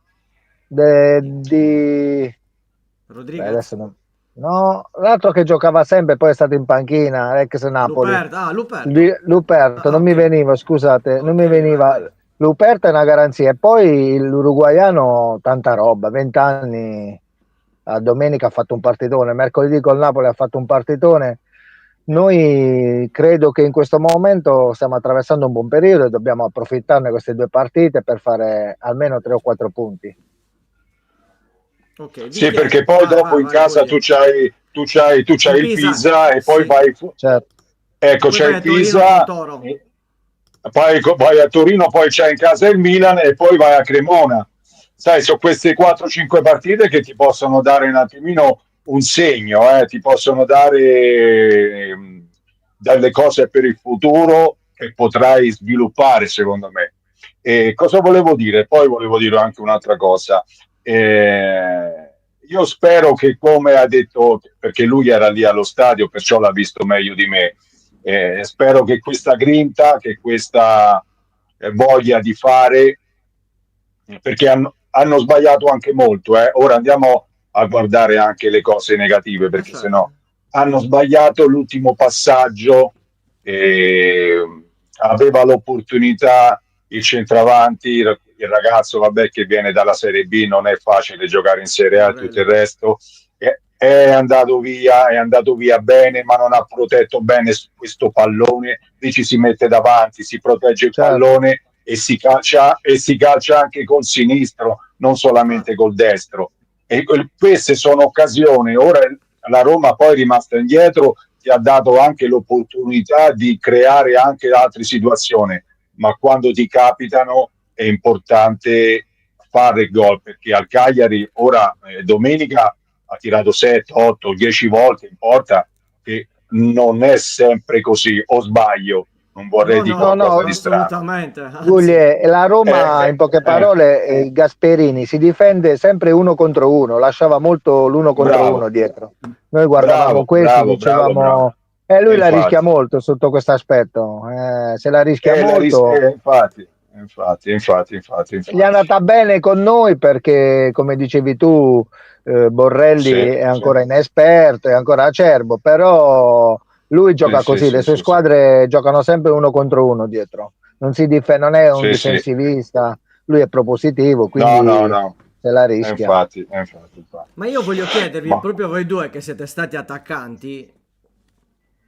Rodriguez? adesso no, l'altro che giocava sempre poi è stato in panchina, ex Napoli. Luperto? Ah, Luperto. Luperto, Ah, non mi ok. veniva, scusate, non mi Ok, vai, veniva. vai. Luperto è una garanzia. E poi l'uruguaiano, tanta roba, 20 anni. A domenica ha fatto un partitone, mercoledì col Napoli ha fatto un partitone. Noi credo che in questo momento stiamo attraversando un buon periodo e dobbiamo approfittarne queste due partite per fare almeno 3 o 4 punti. Ok, di Sì, chi è? perché poi Vai, dopo vai, in vai, puoi casa tu dire. c'hai Il il Pisa? Pisa e poi Sì. Certo, ecco, Poi c'è vai il a Torino col Pisa, Toro. poi vai a Torino, poi c'è in casa il Milan e poi vai a Cremona. Sai, sono queste 4-5 partite che ti possono dare un attimino un segno, ti possono dare delle cose per il futuro che potrai sviluppare, secondo me. E cosa volevo dire? Poi volevo dire anche un'altra cosa. Io spero che, come ha detto, perché lui era lì allo stadio, perciò l'ha visto meglio di me, spero che questa grinta, che questa voglia di fare, perché hanno sbagliato anche molto. Ora andiamo a guardare anche le cose negative, perché Certo. sennò hanno sbagliato l'ultimo passaggio, eh, aveva l'opportunità il centravanti, il ragazzo vabbè, che viene dalla Serie B, non è facile giocare in Serie A e tutto il Morelli. resto, è andato via bene, ma non ha protetto bene questo pallone, lì ci si mette davanti, si protegge il certo. pallone e si calcia anche col sinistro, non solamente col destro. E queste sono occasioni. Ora la Roma poi è rimasta indietro, ti ha dato anche l'opportunità di creare anche altre situazioni, ma quando ti capitano è importante fare gol, perché al Cagliari ora domenica ha tirato 7, 8, 10 volte in porta, che non è sempre così, o sbaglio, non vorrei No, dire No, no, qualcosa no, di strano. assolutamente, anzi, Guglie, la Eh, Roma, eh, in poche eh, parole, Gasperini si difende sempre uno contro uno, lasciava molto l'uno contro uno bravo, dietro. Noi guardavamo bravo, questo, bravo, bravo, bravo. dicevamo, lui E la rischia infatti, molto sotto questo aspetto, se la rischia molto. Gli è infatti. andata bene con noi perché, come dicevi tu, Borrelli Sì, è sì, ancora inesperto, è ancora acerbo, però lui sì, gioca sì, così, le sì, sue sì, sì, squadre giocano sempre uno contro uno dietro, non è un sì, sì. difensivista, lui è propositivo, No, no, quindi no. se la rischia. Infatti. ma io voglio chiedervi, Ma proprio voi due che siete stati attaccanti,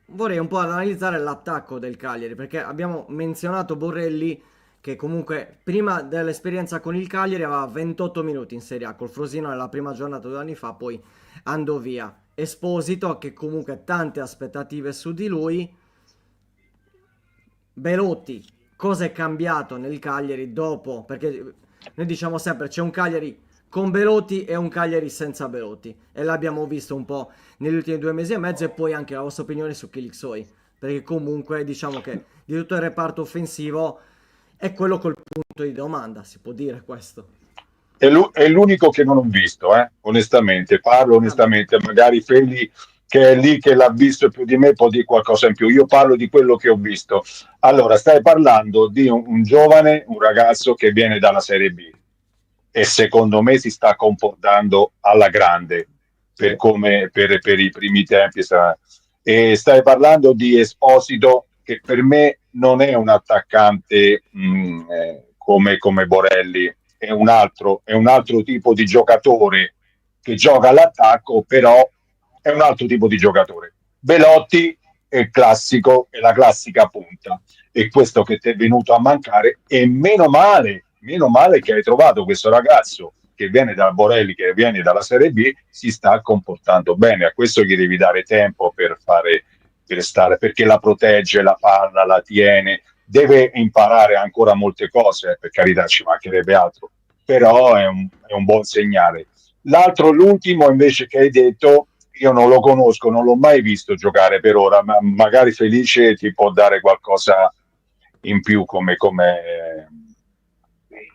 vorrei un po' analizzare l'attacco del Cagliari, perché abbiamo menzionato Borrelli, che comunque prima dell'esperienza con il Cagliari aveva 28 minuti in Serie A, col Frosinone nella prima giornata 2 anni fa, poi andò via. Esposito, che comunque tante aspettative su di lui. Belotti, cosa è cambiato nel Cagliari dopo? Perché noi diciamo sempre c'è un Cagliari con Belotti e un Cagliari senza Belotti. E l'abbiamo visto un po' negli ultimi 2 mesi e mezzo, e poi anche la vostra opinione su Kilixoi. Perché comunque diciamo che di tutto il reparto offensivo è quello col punto di domanda, si può dire questo. è l'unico che non ho visto, onestamente, parlo Vabbè, onestamente, magari Feli che è lì che l'ha visto più di me può dire qualcosa in più, io parlo di quello che ho visto. Allora, stai parlando di un giovane, un ragazzo che viene dalla Serie B e secondo me si sta comportando alla grande per, come, per i primi tempi. E stai parlando di Esposito, che per me non è un attaccante come Borelli, è un altro tipo di giocatore che gioca all'attacco, però è un altro tipo di giocatore. Belotti è il classico, è la classica punta, e questo che ti è venuto a mancare, e meno male che hai trovato questo ragazzo che viene da Borelli, che viene dalla Serie B, si sta comportando bene. A questo gli devi dare tempo per fare, per stare, perché la protegge, la palla, la tiene, deve imparare ancora molte cose, per carità, ci mancherebbe altro, però è un buon segnale. L'ultimo invece che hai detto, io non lo conosco, non l'ho mai visto giocare per ora, ma magari Felice ti può dare qualcosa in più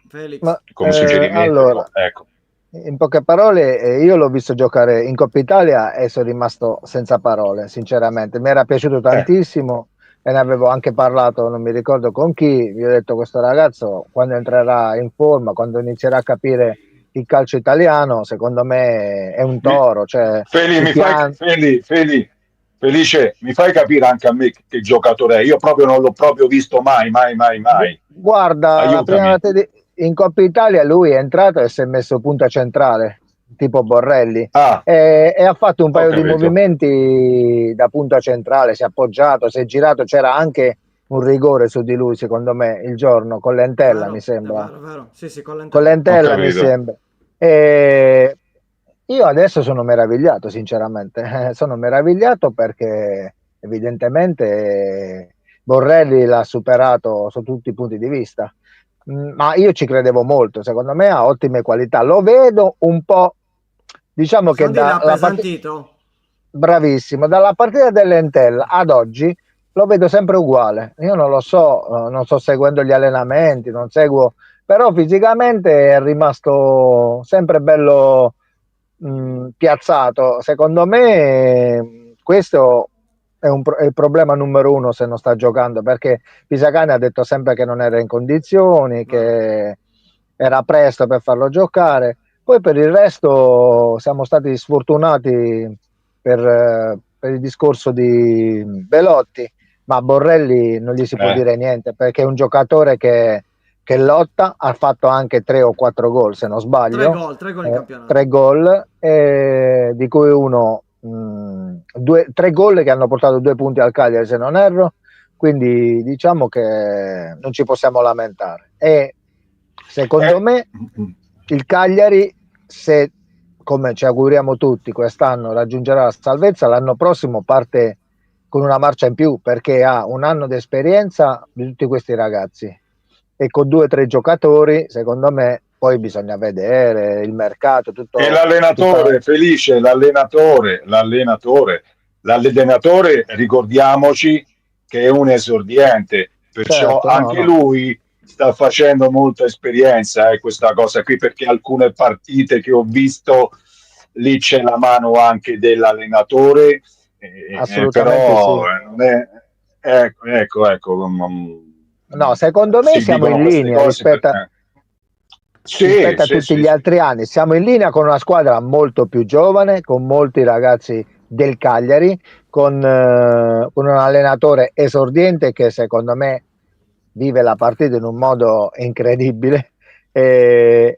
Felix. Ma, come suggerimento. allora, Ecco. in poche parole, io l'ho visto giocare in Coppa Italia e sono rimasto senza parole, sinceramente. Mi era piaciuto Eh, tantissimo e ne avevo anche parlato, non mi ricordo con chi. Vi ho detto, questo ragazzo, quando entrerà in forma, quando inizierà a capire il calcio italiano, secondo me è un mi, toro. Cioè, Feli, si mi fai, pianta. Felice, mi fai capire anche a me che giocatore è? Io proprio non l'ho proprio visto mai. Guarda, la prima Aiutami. volta in Coppa Italia lui è entrato e si è messo punta centrale, tipo Borrelli, Ah, e ha fatto un ho paio di capito. movimenti da punta centrale, si è appoggiato, si è girato, c'era anche un rigore su di lui, secondo me, il giorno, con È Lentella, mi vero, è sembra. vero, è vero. Sì, sì, con Con l'entella. Ho Lentella, mi capito. sembra. E io adesso sono meravigliato, sinceramente. Sono meravigliato perché evidentemente Borrelli l'ha superato su tutti i punti di vista. Ma io ci credevo molto, secondo me ha ottime qualità. Lo vedo un po', diciamo che Possiamo dire dalla partita, appesantito? bravissimo, dalla partita dell'Entella ad oggi lo vedo sempre uguale. Io non lo so, non sto seguendo gli allenamenti, non seguo, però fisicamente è rimasto sempre bello piazzato. Secondo me questo è il problema numero uno se non sta giocando, perché Pisacane ha detto sempre che non era in condizioni, Vero. che era presto per farlo giocare. Poi per il resto siamo stati sfortunati per il discorso di Belotti, ma Borrelli non gli si può Eh, dire niente perché è un giocatore che lotta, ha fatto anche 3 o 4 gol se non sbaglio, 3 gol in campionato. 3 gol, di cui uno, 3 gol che hanno portato 2 punti al Cagliari se non erro, quindi diciamo che non ci possiamo lamentare. E secondo eh, me il Cagliari, se come ci auguriamo tutti quest'anno raggiungerà la salvezza, l'anno prossimo parte con una marcia in più perché ha un anno di esperienza di tutti questi ragazzi e con 2 o 3 giocatori secondo me poi bisogna vedere il mercato, tutto. E l'allenatore, Felice, l'allenatore, ricordiamoci che è un esordiente, perciò Certo, no, anche no, lui sta facendo molta esperienza, questa cosa qui, perché alcune partite che ho visto lì c'è la mano anche dell'allenatore, assolutamente però sì. non è, ecco, No, secondo me si siamo dicono in queste linea cose sì, rispetto a sì, tutti sì, gli sì. altri anni. Siamo in linea con una squadra molto più giovane, con molti ragazzi del Cagliari, con un allenatore esordiente che secondo me vive la partita in un modo incredibile,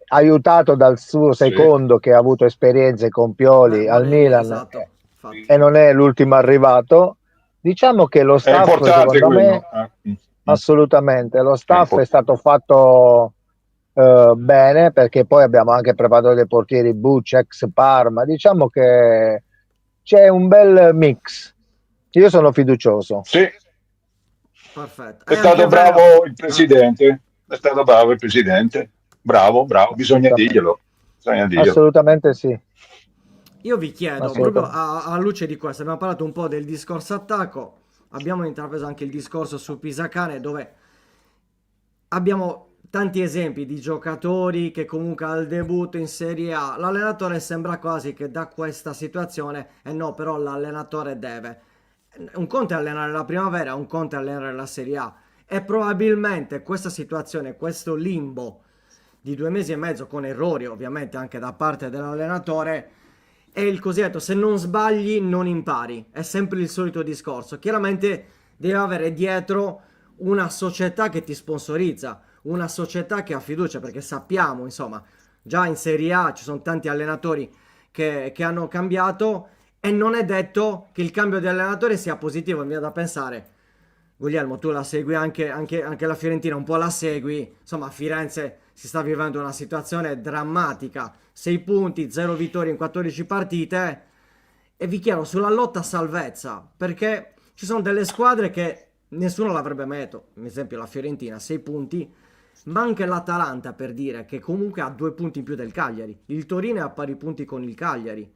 aiutato dal suo Sì. secondo che ha avuto esperienze con Beh, Pioli al Morini, Milan, esatto, infatti. e non è l'ultimo arrivato. Diciamo che lo È staff, importante secondo me, quello. assolutamente, lo È staff è importante. stato fatto bene, perché poi abbiamo anche preparato dei portieri Bucci, ex Parma. Diciamo che c'è un bel mix. Io sono fiducioso. Sì, Perfetto. è È anche stato vero. bravo il presidente. È stato bravo il presidente. Bravo, bravo, bisogna Assolutamente, dirglielo. Bisogna dirglielo. assolutamente sì. Io vi chiedo, proprio Assolutamente. alla luce di questo, abbiamo parlato un po' del discorso attacco, abbiamo intrapreso anche il discorso su Pisacane, dove abbiamo tanti esempi di giocatori che comunque al debutto in Serie A, l'allenatore sembra quasi che da questa situazione, e no, però l'allenatore deve. Un conto è allenare la primavera, un conto è allenare la Serie A. E probabilmente questa situazione, questo limbo di 2 mesi e mezzo, con errori ovviamente anche da parte dell'allenatore, è il cosiddetto: se non sbagli non impari, è sempre il solito discorso. Chiaramente devi avere dietro una società che ti sponsorizza, una società che ha fiducia, perché sappiamo, insomma, già in Serie A ci sono tanti allenatori che hanno cambiato, e non è detto che il cambio di allenatore sia positivo. Mi viene da pensare, Guglielmo, tu la segui anche la Fiorentina, un po' la segui, insomma a Firenze si sta vivendo una situazione drammatica, 6 punti, 0 vittorie in 14 partite, e vi chiedo sulla lotta a salvezza, perché ci sono delle squadre che nessuno l'avrebbe mai detto, ad esempio la Fiorentina 6 punti, ma anche l'Atalanta, per dire, che comunque ha 2 punti in più del Cagliari, il Torino è a pari punti con il Cagliari,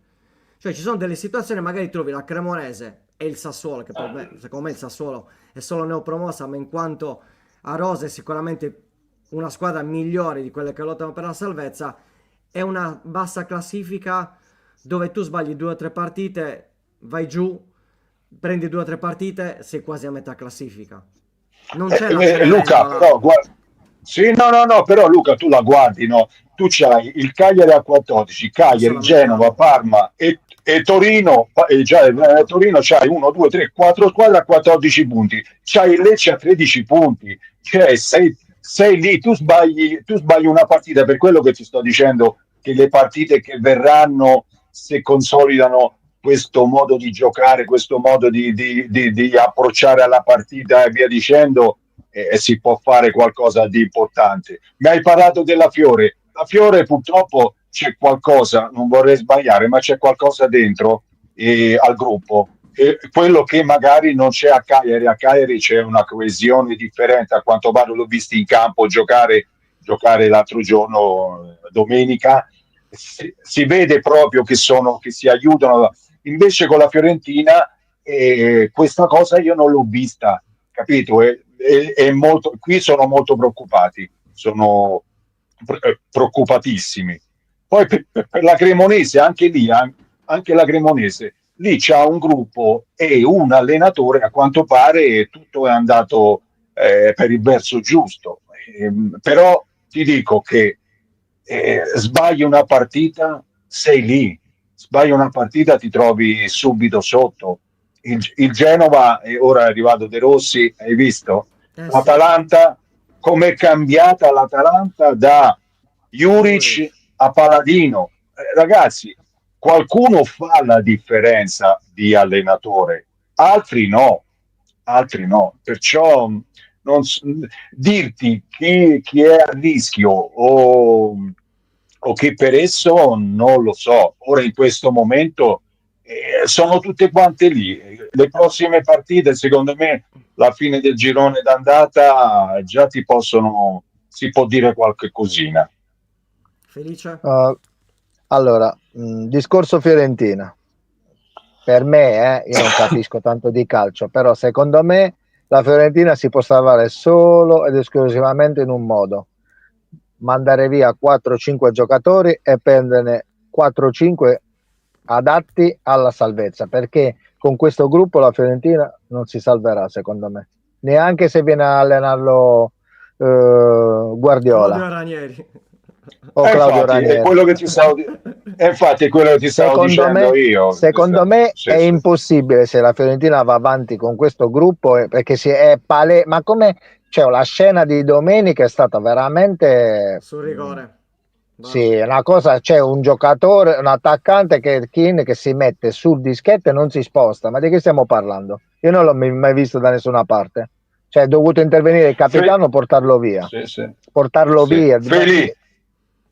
cioè ci sono delle situazioni, magari trovi la Cremonese e il Sassuolo, che per me, secondo me il Sassuolo è solo neopromossa, ma in quanto a Rosa è sicuramente una squadra migliore di quelle che lottano per la salvezza, è una bassa classifica dove tu sbagli 2 o 3 partite, vai giù, prendi 2 o 3 partite, sei quasi a metà classifica. Non c'è la Luca, Cenerentola là. però, sì, no, però Luca, tu la guardi, no? Tu c'hai il Cagliari a 14, Adesso Cagliari, la Genova, mettiamo. Parma e Torino, e già Torino c'hai 1, 2, 3, 4 squadre a 14 punti, c'hai il Lecce a 13 punti, cioè sei lì, tu sbagli una partita, per quello che ti sto dicendo, che le partite che verranno, se consolidano questo modo di giocare, questo modo di approcciare alla partita e via dicendo, si può fare qualcosa di importante. Mi hai parlato della Fiore. La Fiore purtroppo c'è qualcosa, non vorrei sbagliare, ma c'è qualcosa dentro al gruppo. Quello che magari non c'è a Cagliari c'è una coesione differente, a quanto pare l'ho visto in campo giocare l'altro giorno, domenica, si vede proprio che si aiutano. Invece con la Fiorentina questa cosa io non l'ho vista, capito? Qui sono molto preoccupati, sono preoccupatissimi. Poi per la Cremonese, anche lì, anche la Cremonese, lì c'ha un gruppo e un allenatore, a quanto pare tutto è andato per il verso giusto. Però ti dico che sbagli una partita, sei lì, sbagli una partita, ti trovi subito sotto. Il Genova, ora è arrivato De Rossi, hai visto? Eh sì, L'Atalanta, com'è cambiata l'Atalanta da Juric Juric. a Paladino? Ragazzi, qualcuno fa la differenza di allenatore, altri no, altri no. Perciò dirti chi è a rischio o che per esso non lo so. Ora in questo momento sono tutte quante lì. Le prossime partite, secondo me, la fine del girone d'andata già si può dire qualche cosina. Felice? Allora, discorso Fiorentina. Per me, io non capisco tanto di calcio, però secondo me la Fiorentina si può salvare solo ed esclusivamente in un modo: mandare via 4-5 giocatori e prenderne 4-5 adatti alla salvezza, perché con questo gruppo la Fiorentina non si salverà, secondo me, neanche se viene a allenarlo Guardiola Claudio Ranieri. o Claudio Infatti, è Ranieri. quello che ti stavo, infatti è quello che ti stavo dicendo io. Secondo me è Sì, sì. impossibile se la Fiorentina va avanti con questo gruppo, perché ma come, cioè, la scena di domenica è stata veramente Sul rigore. sì, Vero. è una cosa, c'è un giocatore, un attaccante che si mette sul dischetto e non si sposta. Ma di che stiamo parlando? Io non l'ho mai visto da nessuna parte. Cioè, è dovuto intervenire il Fe- capitano, portarlo via. sì, sì. Portarlo Sì. via.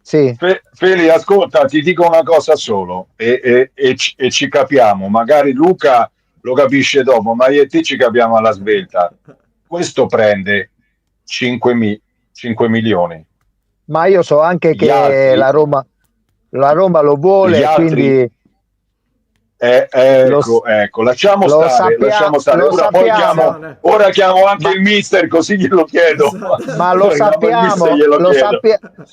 Sì. Feli, ascolta, ti dico una cosa solo e ci capiamo. Magari Luca lo capisce dopo, ma io e te ci capiamo alla svelta. Questo prende 5 milioni. Ma io so anche Gli che altri, la Roma lo gli vuole, altri quindi lo, s- ecco, lasciamo lo stare, lasciamo stare. lo sappiamo, Attenzione. Ora chiamo anche ma il mister, così glielo chiedo. Esatto. Ma Poi chiamo il mister e glielo chiedo.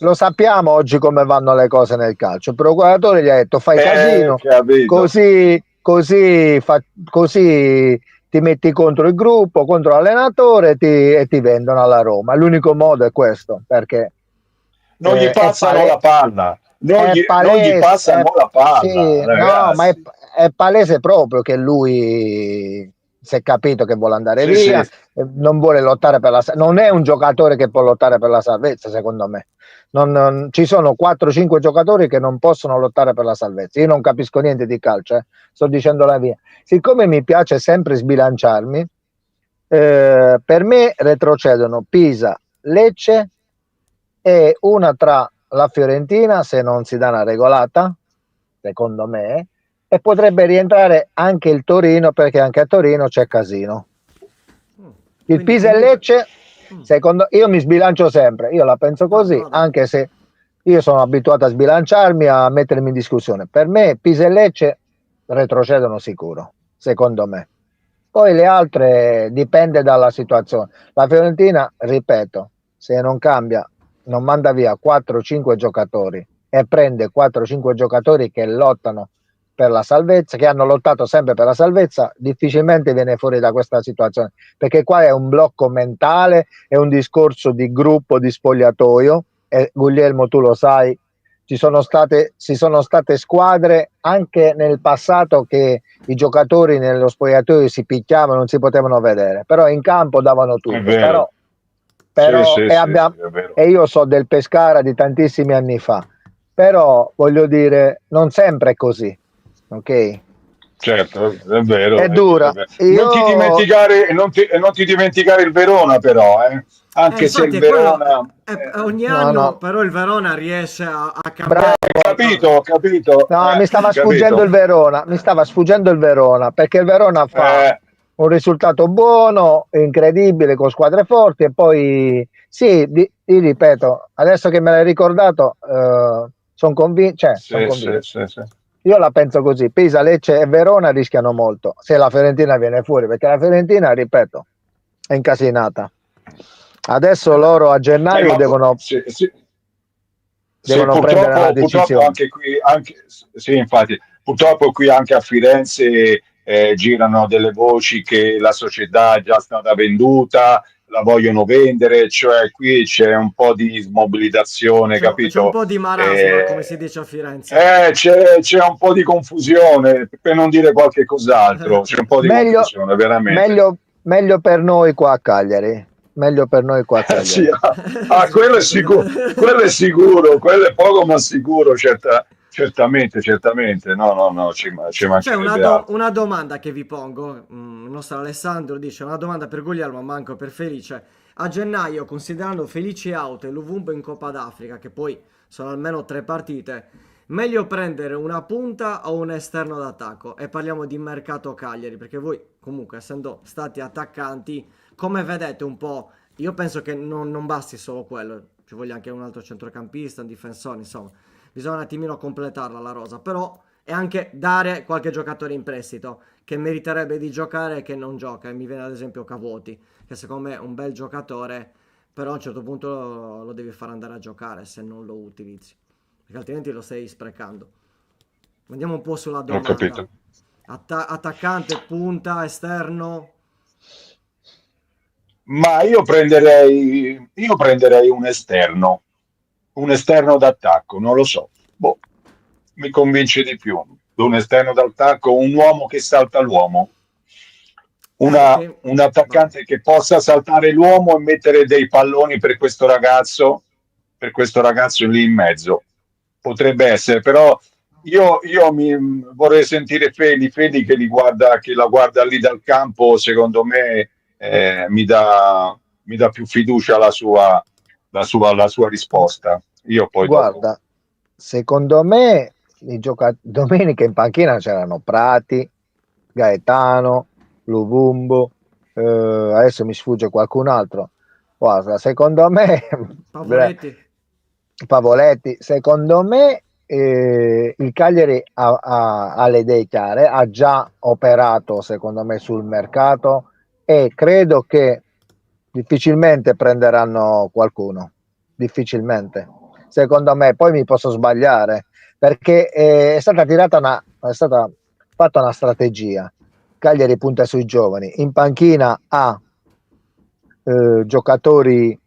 lo sappiamo oggi come vanno le cose nel calcio. Il procuratore gli ha detto fai casino, Capito. così ti metti contro il gruppo, contro l'allenatore e ti vendono alla Roma. L'unico modo è questo, perché Non gli passano la palla, è non gli palese, passano la palla, sì, no, ma ragazzi. è palese proprio che lui si è capito che vuole andare Sì, sì. via, non vuole lottare per non è un giocatore che può lottare per la salvezza, secondo me. Ci sono 4-5 giocatori che non possono lottare per la salvezza. Io non capisco niente di calcio, sto dicendo la mia. Siccome mi piace sempre sbilanciarmi, per me retrocedono Pisa, Lecce e una tra la Fiorentina, se non si dà una regolata, secondo me, e potrebbe rientrare anche il Torino, perché anche a Torino c'è casino. Il Quindi Pisa e comunque... Lecce, io mi sbilancio sempre, io la penso Vada, così, vada. anche se io sono abituato a sbilanciarmi, a mettermi in discussione. Per me Pisa e Lecce retrocedono sicuro, secondo me. Poi le altre dipende dalla situazione. La Fiorentina, ripeto, se non cambia, non manda via 4-5 giocatori e prende 4-5 giocatori che lottano per la salvezza, che hanno lottato sempre per la salvezza, difficilmente viene fuori da questa situazione, perché qua è un blocco mentale, è un discorso di gruppo, di spogliatoio, e Guglielmo tu lo sai, ci sono state squadre anche nel passato che i giocatori nello spogliatoio si picchiavano, non si potevano vedere, però in campo davano È tutto. vero. Sì, Però sì, e, sì, sì, abbiamo, è vero. e io so del Pescara di tantissimi anni fa, però voglio dire, non sempre è così, ok? Certo, è vero, È è vero, è dura. vero. Io Non ti dimenticare il Verona, però, anche se Infatti il è quello, Verona. ogni no, anno no, però il Verona riesce a cambiare bravo. qualcosa. Capito, No, mi stava sfuggendo capito. il Verona, mi stava sfuggendo il Verona, perché il Verona fa Eh, un risultato buono, incredibile, con squadre forti e poi sì, io ripeto, adesso che me l'hai ricordato, sono convinto, cioè, son sì, sì, convinto. sì, sì. Io la penso così, Pisa, Lecce e Verona rischiano molto se la Fiorentina viene fuori, perché la Fiorentina, ripeto, è incasinata. Adesso loro a gennaio Ma sì, sì. Sì, devono prendere una purtroppo decisione. anche qui, sì, infatti, purtroppo qui anche a Firenze girano delle voci che la società è già stata venduta, la vogliono vendere, cioè qui c'è un po' di smobilitazione, C'è un capito? po' di marasma, come si Eh, dice a Firenze. c'è un po' di confusione, per non dire qualche cos'altro, c'è un po' di Meglio, confusione, veramente. meglio per noi qua a Cagliari. Meglio per noi qua a Sì, Cagliari. Sì. quello è sicuro, quello è poco ma sicuro, certamente, certamente, no, no, no, ci C'è mancherebbe altro. una domanda che vi pongo. Il nostro Alessandro dice una domanda per Guglielmo, ma anche per Felice. A gennaio, considerando Felice out e Luvumbo in Coppa d'Africa, che poi sono almeno 3 partite, meglio prendere una punta o un esterno d'attacco? E parliamo di mercato Cagliari, perché voi comunque, essendo stati attaccanti, come vedete un po', io penso che non basti solo quello. ci voglia anche un altro centrocampista, un difensore, insomma, bisogna un attimino completarla la rosa, però e anche dare qualche giocatore in prestito che meriterebbe di giocare e che non gioca, e mi viene ad esempio Cavoti, che secondo me è un bel giocatore, però a un certo punto lo devi far andare a giocare se non lo utilizzi, perché altrimenti lo stai sprecando. Andiamo un po' sulla Ho domanda. capito. Attaccante, punta, esterno. Ma io prenderei un esterno d'attacco, non lo so. Boh, mi convince di più. Un esterno d'attacco, un uomo che salta l'uomo. Un attaccante che possa saltare l'uomo e mettere dei palloni per questo ragazzo lì in mezzo. Potrebbe essere, però io vorrei sentire Feli che la guarda lì dal campo, secondo me mi dà più fiducia la sua risposta. Io poi dopo. Guarda, secondo me domenica in panchina c'erano Prati, Gaetano, Luvumbo, adesso mi sfugge qualcun altro. Guarda, secondo me Pavoletti, secondo me il Cagliari ha le idee chiare, ha già operato secondo me sul mercato e credo che difficilmente prenderanno qualcuno, difficilmente. Secondo me, poi mi posso sbagliare, perché è stata fatta una strategia. Cagliari punta sui giovani, in panchina ha giocatori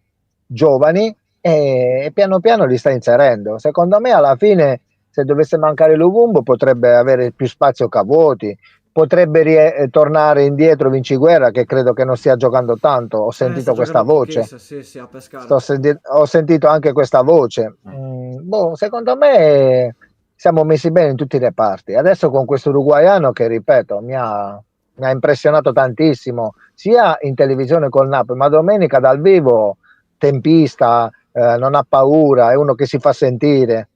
giovani e piano piano li sta inserendo. Secondo me alla fine, se dovesse mancare Luvumbo, potrebbe avere più spazio Cavoti, potrebbe tornare indietro Vinci Guerra, che credo che non stia giocando tanto. Ho sentito questa voce. Sì, a pescare. Ho sentito anche questa voce. Secondo me siamo messi bene in tutti i reparti. Adesso con questo uruguaiano che, ripeto, mi ha impressionato tantissimo, sia in televisione col Napoli, ma domenica dal vivo, tempista, non ha paura, è uno che si fa sentire.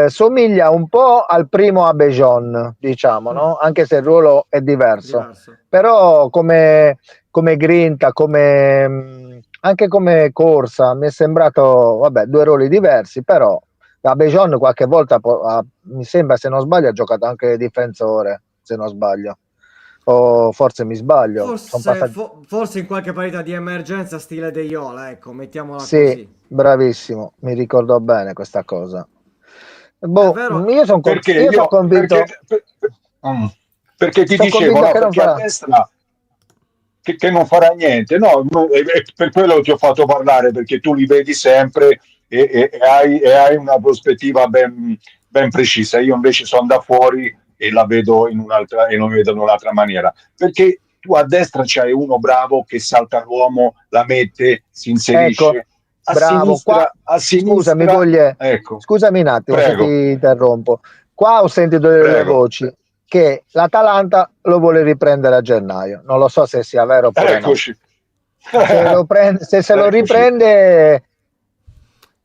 Somiglia un po' al primo Abejon, diciamo, no? Anche se il ruolo è diverso. Però come grinta, anche come corsa, mi è sembrato, vabbè, due ruoli diversi, però Abejon qualche volta, mi sembra, se non sbaglio, ha giocato anche difensore, se non sbaglio. O forse mi sbaglio. Forse in qualche partita di emergenza stile De Iola, ecco, mettiamola sì, così. Bravissimo, mi ricordo bene questa cosa. Io sono convinto. Perché ti dicevo, no, perché a destra che non farà niente, no, per quello ti ho fatto parlare, perché tu li vedi sempre e hai una prospettiva ben precisa. Io invece sono da fuori e la vedo in un'altra e non vedo in un'altra maniera, perché tu a destra c'hai uno bravo che salta l'uomo, la mette, si inserisce. Ecco, bravo, a sinistra, scusami un attimo, se ti interrompo. Qua ho sentito delle voci che l'Atalanta lo vuole riprendere a gennaio. Non lo so se sia vero oppure no. Se se lo riprende.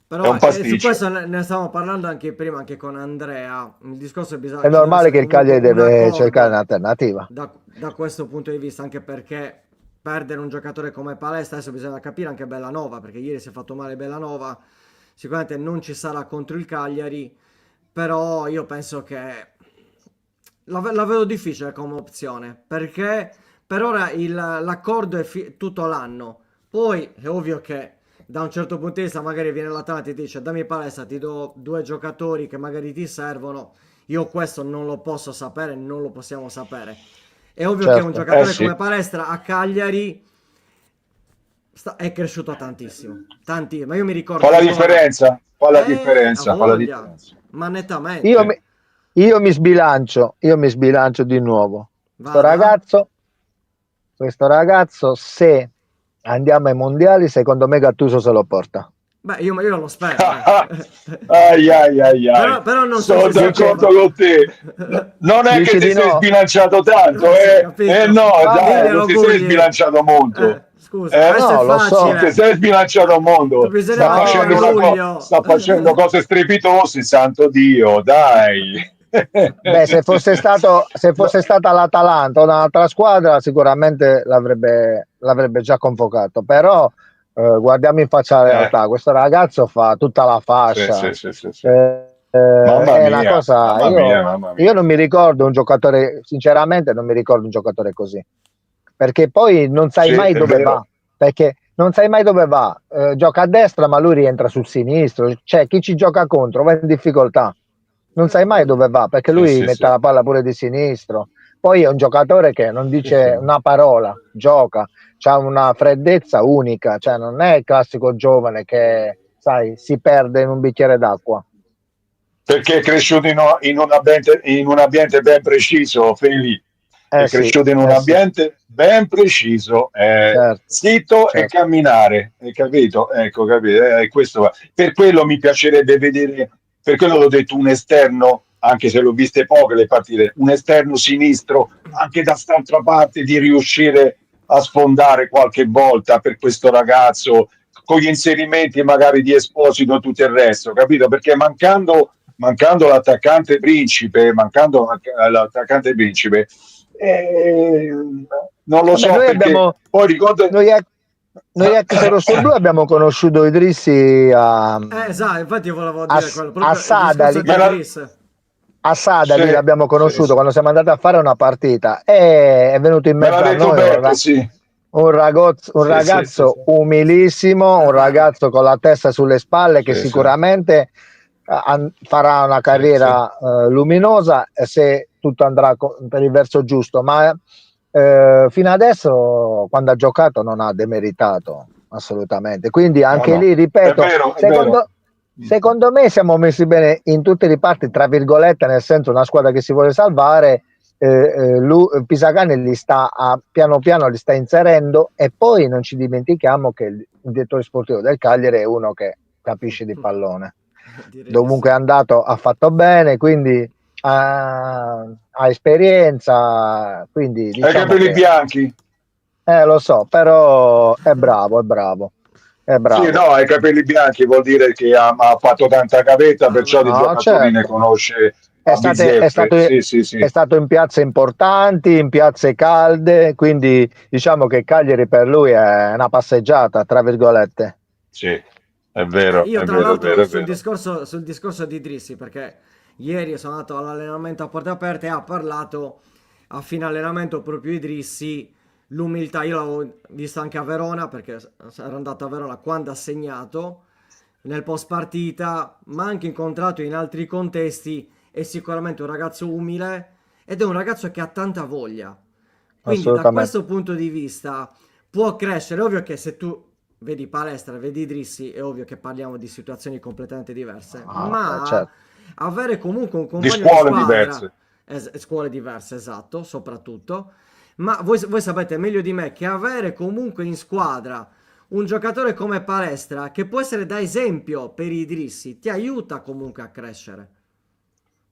Però su questo ne stavamo parlando anche prima, anche con Andrea. Il discorso è normale che il Cagliari deve cercare un'alternativa. Da questo punto di vista, anche perché perdere un giocatore come Palestra, adesso bisogna capire anche Bellanova, perché ieri si è fatto male Bellanova, sicuramente non ci sarà contro il Cagliari, però io penso che la vedo difficile come opzione, perché per ora l'accordo è tutto l'anno, poi è ovvio che da un certo punto di vista magari viene l'Atalanta e ti dice dammi Palestra, ti do due giocatori che magari ti servono, io questo non lo posso sapere, non lo possiamo sapere. È ovvio che un giocatore come Palestra a Cagliari è cresciuto tantissimo, ma io mi ricordo fa la differenza. Ma nettamente. Io mi sbilancio di nuovo. Questo ragazzo, se andiamo ai mondiali, secondo me Gattuso se lo porta. Beh, io lo spero. Però non sono d'accordo con te. Non è che ti sei sbilanciato tanto, non ti sei sbilanciato molto. Scusa, lo so, ti sei sbilanciato molto. Sta facendo cose strepitose, santo Dio, dai. Beh, se fosse stata l'Atalanta o un'altra squadra, sicuramente l'avrebbe già convocato, però guardiamo in faccia la realtà, questo ragazzo fa tutta la sì, fascia. sì, sì, sì, sì. Mamma È una mia, cosa, mamma mia, mamma io mia. non mi ricordo un giocatore, sinceramente non mi ricordo un giocatore così, perché poi non sai Sì, mai è dove va, vero. perché non sai mai dove va. Gioca a destra ma lui rientra sul sinistro, cioè chi ci gioca contro va in difficoltà, non sai mai Voglia. dove va, perché Sì, lui sì, mette sì. la palla pure di sinistro. Poi è un giocatore che non Sì, sì. dice una parola, gioca, ha una freddezza unica, cioè non è il classico giovane che, sai, si perde in un bicchiere d'acqua. Perché è cresciuto in un ambiente ben preciso, Feli. È Eh sì, cresciuto in un eh sì, ambiente ben preciso, certo, zitto e certo. camminare, hai capito? Ecco, capito? Questo va. Per quello mi piacerebbe vedere, per quello l'ho detto, un esterno, anche se l'ho viste poche le partite, un esterno sinistro, anche da quest'altra parte, di riuscire a sfondare qualche volta per questo ragazzo, con gli inserimenti magari di Esposito e tutto il resto, capito? Perché mancando l'attaccante principe, eh, non lo Vabbè, so perché poi ricordo. noi ex rossoblù abbiamo conosciuto Idrissi Esatto, infatti io volevo a, dire quello, a proprio il discorso Sadali. di Idris. A Sì, Sadali l'abbiamo sì, conosciuto sì. quando siamo andati a fare una partita e è venuto in Me l'ha mezzo a detto noi Beppe, sì. un Sì, sì, sì, ragazzo sì. umilissimo, È un vero. ragazzo con la testa sulle spalle che Sì, sì, sicuramente farà una sì, sì. carriera luminosa se tutto andrà per il verso giusto, ma fino adesso quando ha giocato non ha demeritato assolutamente. Quindi No, anche lì, no. È ripeto, vero, è vero. secondo me siamo messi bene in tutte le parti, tra virgolette, nel senso una squadra che si vuole salvare. Pisacane piano piano li sta inserendo e poi non ci dimentichiamo che il direttore sportivo del Cagliari è uno che capisce di pallone, Direi di dovunque è sì. andato ha fatto bene, quindi ha esperienza, quindi Hai i diciamo capelli che bianchi? lo so, però è bravo, è bravo, è Sì, bravo. no, hai i capelli bianchi vuol dire che ha fatto tanta gavetta, Ah, perciò di no. No, giocatori ne certo. conosce È a stato, è bizzeffe. stato, Sì, sì, sì. è stato in piazze importanti, in piazze calde, quindi diciamo che Cagliari per lui è una passeggiata, tra virgolette. Sì, è vero, Io è tra vero, è vero, l'altro è vero. sul discorso di Drissi, perché ieri sono andato all'allenamento a porte aperte e ha parlato a fine allenamento proprio Idrissi, l'umiltà, io l'avevo visto anche a Verona perché ero andato a Verona quando ha segnato nel post partita, ma anche incontrato in altri contesti, è sicuramente un ragazzo umile ed è un ragazzo che ha tanta voglia. Quindi da Assolutamente. questo punto di vista può crescere, è ovvio che se tu vedi palestra, vedi Drissi, è ovvio che parliamo di situazioni completamente diverse, ma Certo. avere comunque un Di compagno di scuole squadra, diverse. scuole diverse, esatto, soprattutto, ma voi sapete meglio di me che avere comunque in squadra un giocatore come Palestra, che può essere da esempio per i Drissi, ti aiuta comunque a crescere.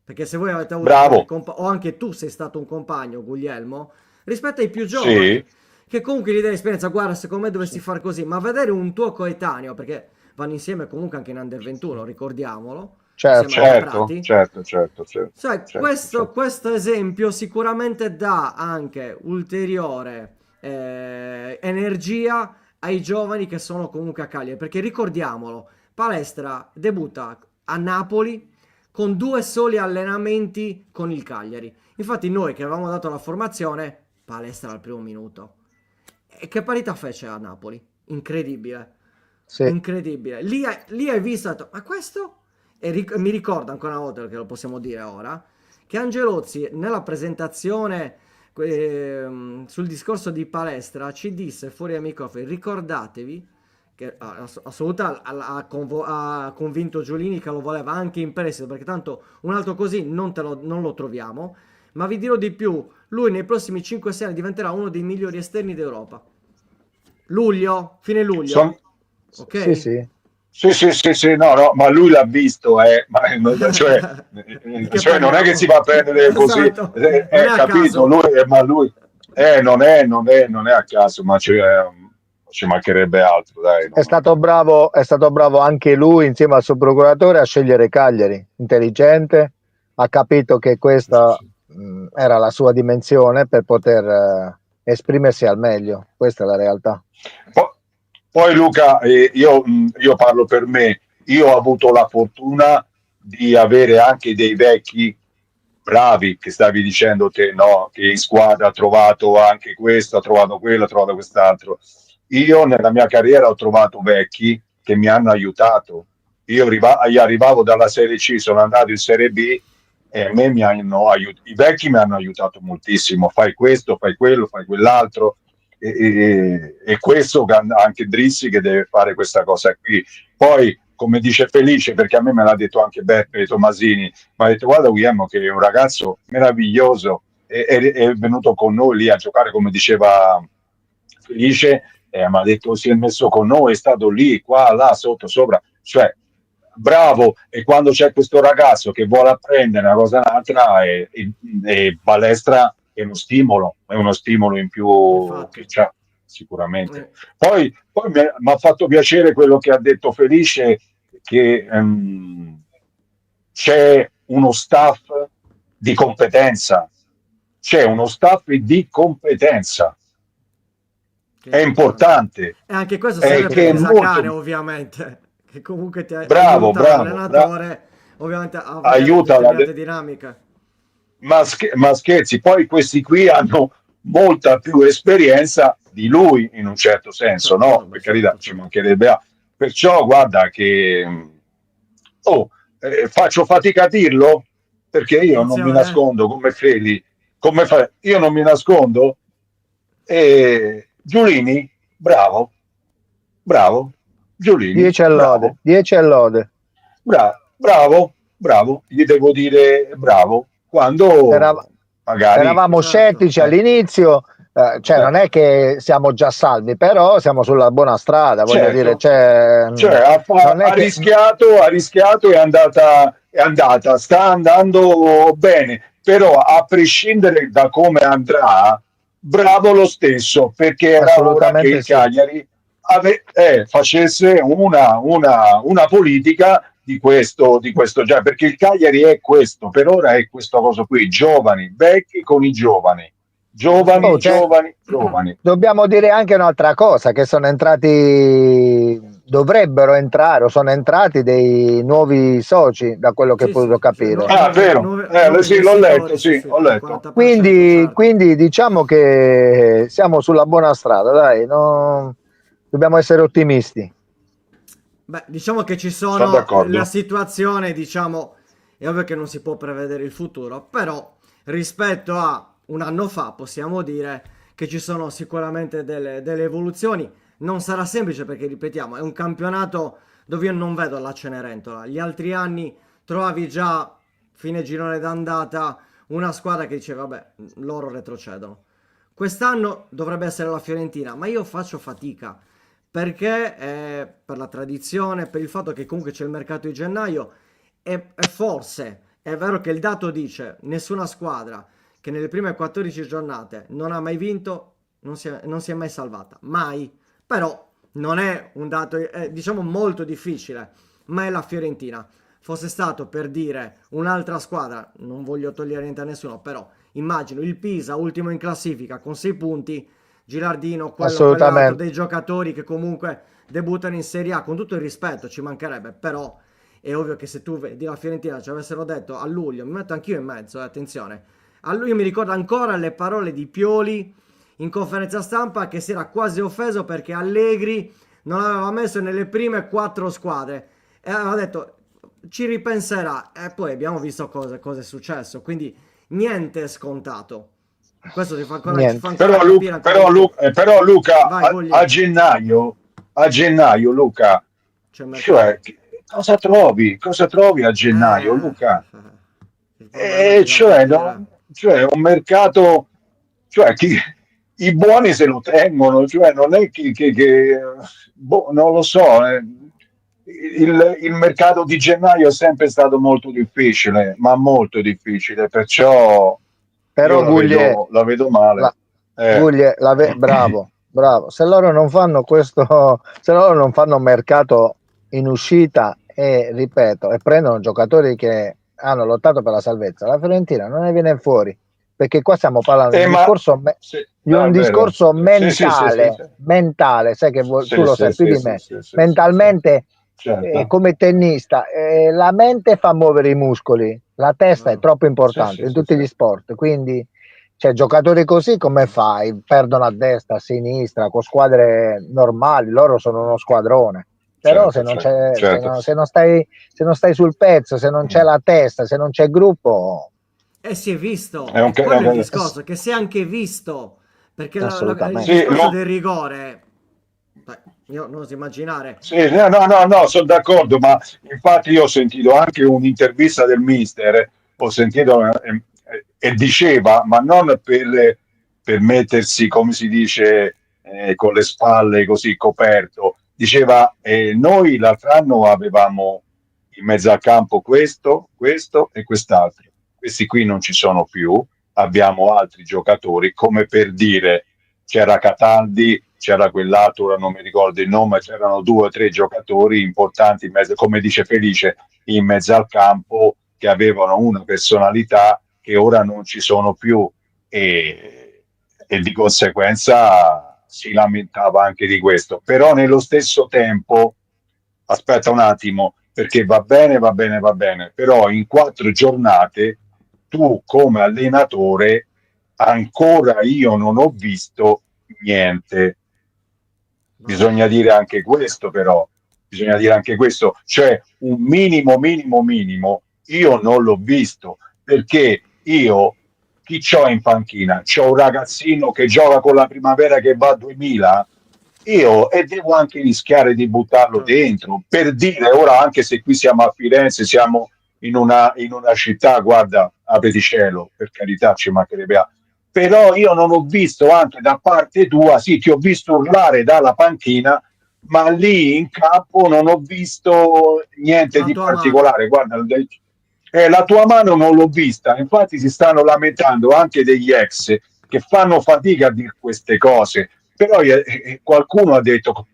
Perché se voi avete avuto qualche Bravo. compagno, o anche tu sei stato un compagno, Guglielmo, rispetto ai più Sì, giovani, che comunque gli dai esperienza, guarda, secondo me sì. dovresti fare così, ma vedere un tuo coetaneo, perché vanno insieme comunque anche in Under 21, ricordiamolo, insieme Certo. a De Certo, Prati. certo, certo, certo, Sai, certo, certo. questo esempio sicuramente dà anche ulteriore energia ai giovani che sono comunque a Cagliari, perché ricordiamolo, Palestra debutta a Napoli con 2 soli allenamenti con il Cagliari. Infatti noi che avevamo dato la formazione, Palestra al primo minuto. E che parità fece a Napoli? Incredibile. Sì. Incredibile. Lì hai visto, hai detto, ma questo? E mi ricordo ancora una volta, perché lo possiamo dire ora, che Angelozzi nella presentazione sul discorso di palestra ci disse fuori ai microfoni, ricordatevi che assoluta ha convinto Giulini che lo voleva anche in prestito, perché tanto un altro così non lo troviamo, ma vi dirò di più, lui nei prossimi 5-6 anni diventerà uno dei migliori esterni d'Europa. Fine Son- luglio, Sì, ok? sì. Sì, sì, sì, sì, no, no, ma lui l'ha visto, Di che cioè non è che si parliamo? va a prendere così, Esatto, non è a capito, caso. ma lui, non è a caso, ma ci mancherebbe altro, dai, È stato bravo anche lui insieme al suo procuratore a scegliere Cagliari, intelligente, ha capito che sì, sì, questa sì. era la sua dimensione per poter esprimersi al meglio, questa è la realtà. Po- Poi Luca, io parlo per me, io ho avuto la fortuna di avere anche dei vecchi bravi, che stavi dicendo te, no? Che in squadra ha trovato anche questo, ha trovato quello, ha trovato quest'altro. Io nella mia carriera ho trovato vecchi che mi hanno aiutato. Io arrivavo dalla Serie C, sono andato in Serie B e a me mi hanno aiutato. I vecchi mi hanno aiutato moltissimo. Fai questo, fai quello, fai quell'altro. E questo anche Drissi che deve fare questa cosa qui. Poi, come dice Felice, perché a me me l'ha detto anche Beppe Tomasini, mi ha detto guarda Guglielmo che è un ragazzo meraviglioso, è venuto con noi lì a giocare come diceva Felice, mi ha detto si è messo con noi, è stato lì, qua, là, sotto, sopra, cioè bravo. E quando c'è questo ragazzo che vuole apprendere una cosa un'altra e palestra è uno stimolo in più che Infatti. c'ha sicuramente. Eh, Poi mi ha fatto piacere quello che ha detto Felice, che c'è uno staff di competenza, c'è uno staff di competenza, che è è importante. importante, E anche questo è serve Sì, per che è il molto Zacane, ovviamente, che comunque ti bravo, aiuta bravo, l'allenatore, ovviamente, a vedere aiuta determinate dinamiche. ma scherzi, poi questi qui hanno molta più esperienza di lui in un certo senso, no? Vabbè, Per carità, certo, ci certo. mancherebbe altro. Perciò guarda che oh, faccio fatica a dirlo perché io non mi Attenzione, nascondo come Feli, io non mi nascondo e Giulini, bravo, bravo, Giulini, 10 all'ode, bravo, 10 all'ode. bravo, bravo, gli devo dire bravo Erav- quando magari Eravamo esatto. scettici all'inizio, cioè non eh, è che siamo già salvi, però siamo sulla buona strada, voglio dire, certo, cioè, cioè non è che ha rischiato, è andata, sta andando bene, però a prescindere da come andrà, bravo lo stesso, perché era ora che assolutamente il sì. Cagliari facesse una politica di questo genere, perché il Cagliari è questo, per ora è questa cosa qui, giovani, vecchi con i giovani, giovani, Oh, Giustamente. giovani, giovani. dobbiamo dire anche un'altra cosa, che sono entrati, dovrebbero entrare o sono entrati dei nuovi soci, da quello che ho Sì, sì, potuto cioè, capire. Ah, vero, nuovi sì, l'ho letto, investitori, sì, sì, sì, ho per il letto. 40%, Quindi, certo. quindi diciamo che siamo sulla buona strada, dai, dobbiamo essere ottimisti. Beh, diciamo che ci Sono sono la d'accordo. situazione, diciamo, è ovvio che non si può prevedere il futuro, però rispetto a un anno fa possiamo dire che ci sono sicuramente delle evoluzioni. Non sarà semplice perché, ripetiamo, è un campionato dove io non vedo la Cenerentola. Gli altri anni trovavi già, fine girone d'andata, una squadra che diceva, vabbè, loro retrocedono. Quest'anno dovrebbe essere la Fiorentina, ma io faccio fatica perché per la tradizione, per il fatto che comunque c'è il mercato di gennaio e forse è vero che il dato dice nessuna squadra che nelle prime 14 giornate non ha mai vinto non si è mai salvata, mai, però non è un dato diciamo molto difficile, ma è la Fiorentina. Fosse stato per dire un'altra squadra, non voglio togliere niente a nessuno, però immagino il Pisa ultimo in classifica con 6 punti, Gilardino, quello, quell'altro, Assolutamente. dei giocatori che comunque debuttano in Serie A, con tutto il rispetto, ci mancherebbe, però è ovvio che se tu vedi la Fiorentina ci avessero detto a luglio, mi metto anch'io in mezzo, attenzione, a luglio mi ricordo ancora le parole di Pioli in conferenza stampa che si era quasi offeso perché Allegri non aveva messo nelle prime 4 squadre e aveva detto ci ripenserà e poi abbiamo visto cosa è successo, quindi niente è scontato. Questo ci fa Niente. ancora capire ancora di più. Però Luca, Vai, Gugli. a gennaio, Luca, C'è il mercato. cioè, cosa trovi? Cosa trovi a gennaio, Eh, Luca? il problema è bisogna Cioè, capire. no, cioè, un mercato, cioè, i buoni se lo tengono, cioè, non è boh, non lo so. Il mercato di gennaio è sempre stato molto difficile, ma molto difficile, perciò io Però Guglie, la vedo male. la, Eh. bravo, bravo. Se loro non fanno questo, se loro non fanno mercato in uscita e ripeto, e prendono giocatori che hanno lottato per la salvezza, la Fiorentina non ne viene fuori. perché qua stiamo parlando di un Ma discorso, sì, di un è vero. discorso Sì, sì, sì, sì, sì. mentale, sai che Sì, tu lo sì, sai più sì, di sì, me, sì, sì, sì, sì. mentalmente Certo. come tennista, la mente fa muovere i muscoli, la testa è troppo Sì, importante sì, in sì, tutti sì. gli sport, quindi cioè, giocatori così come fai? Perdono a destra, a sinistra, con squadre normali, loro sono uno squadrone. Però se Certo, non certo, c'è, certo. se non stai sul pezzo, se non c'è la testa, se non c'è il gruppo, E si è visto, È un, e quello è il eh, discorso, che si è anche visto, perché il assolutamente. sì, discorso del rigore, beh, io non oso immaginare, sì, no, no, no, no, sono d'accordo, ma infatti io ho sentito anche un'intervista del mister, ho sentito e diceva, ma non per mettersi, come si dice, con le spalle così coperto, diceva, noi l'altro anno avevamo in mezzo al campo questo e quest'altro, questi qui non ci sono più, abbiamo altri giocatori, come per dire c'era Cataldi, c'era quell'altro, ora non mi ricordo il nome, c'erano 2 o 3 giocatori importanti, in mezzo, come dice Felice, in mezzo al campo, che avevano una personalità che ora non ci sono più e di conseguenza si lamentava anche di questo. Però nello stesso tempo, aspetta un attimo, perché va bene, va bene, va bene, però in 4 giornate tu come allenatore ancora io non ho visto niente. vabbè, Bisogna dire anche questo, però, bisogna dire anche questo, cioè un minimo, minimo, minimo, io non l'ho visto perché io chi c'ho in panchina? C'ho un ragazzino che gioca con la primavera che va a 2000 io e devo anche rischiare di buttarlo certo. dentro per dire ora, anche se qui siamo a Firenze, siamo in una città, guarda, apriti cielo, per carità, ci mancherebbe altro, però io non ho visto anche da parte tua, sì, ti ho visto urlare dalla panchina, ma lì in campo non ho visto niente La di tua mano, particolare. Guarda, la tua mano non l'ho vista, infatti si stanno lamentando anche degli ex che fanno fatica a dire queste cose, però qualcuno ha detto,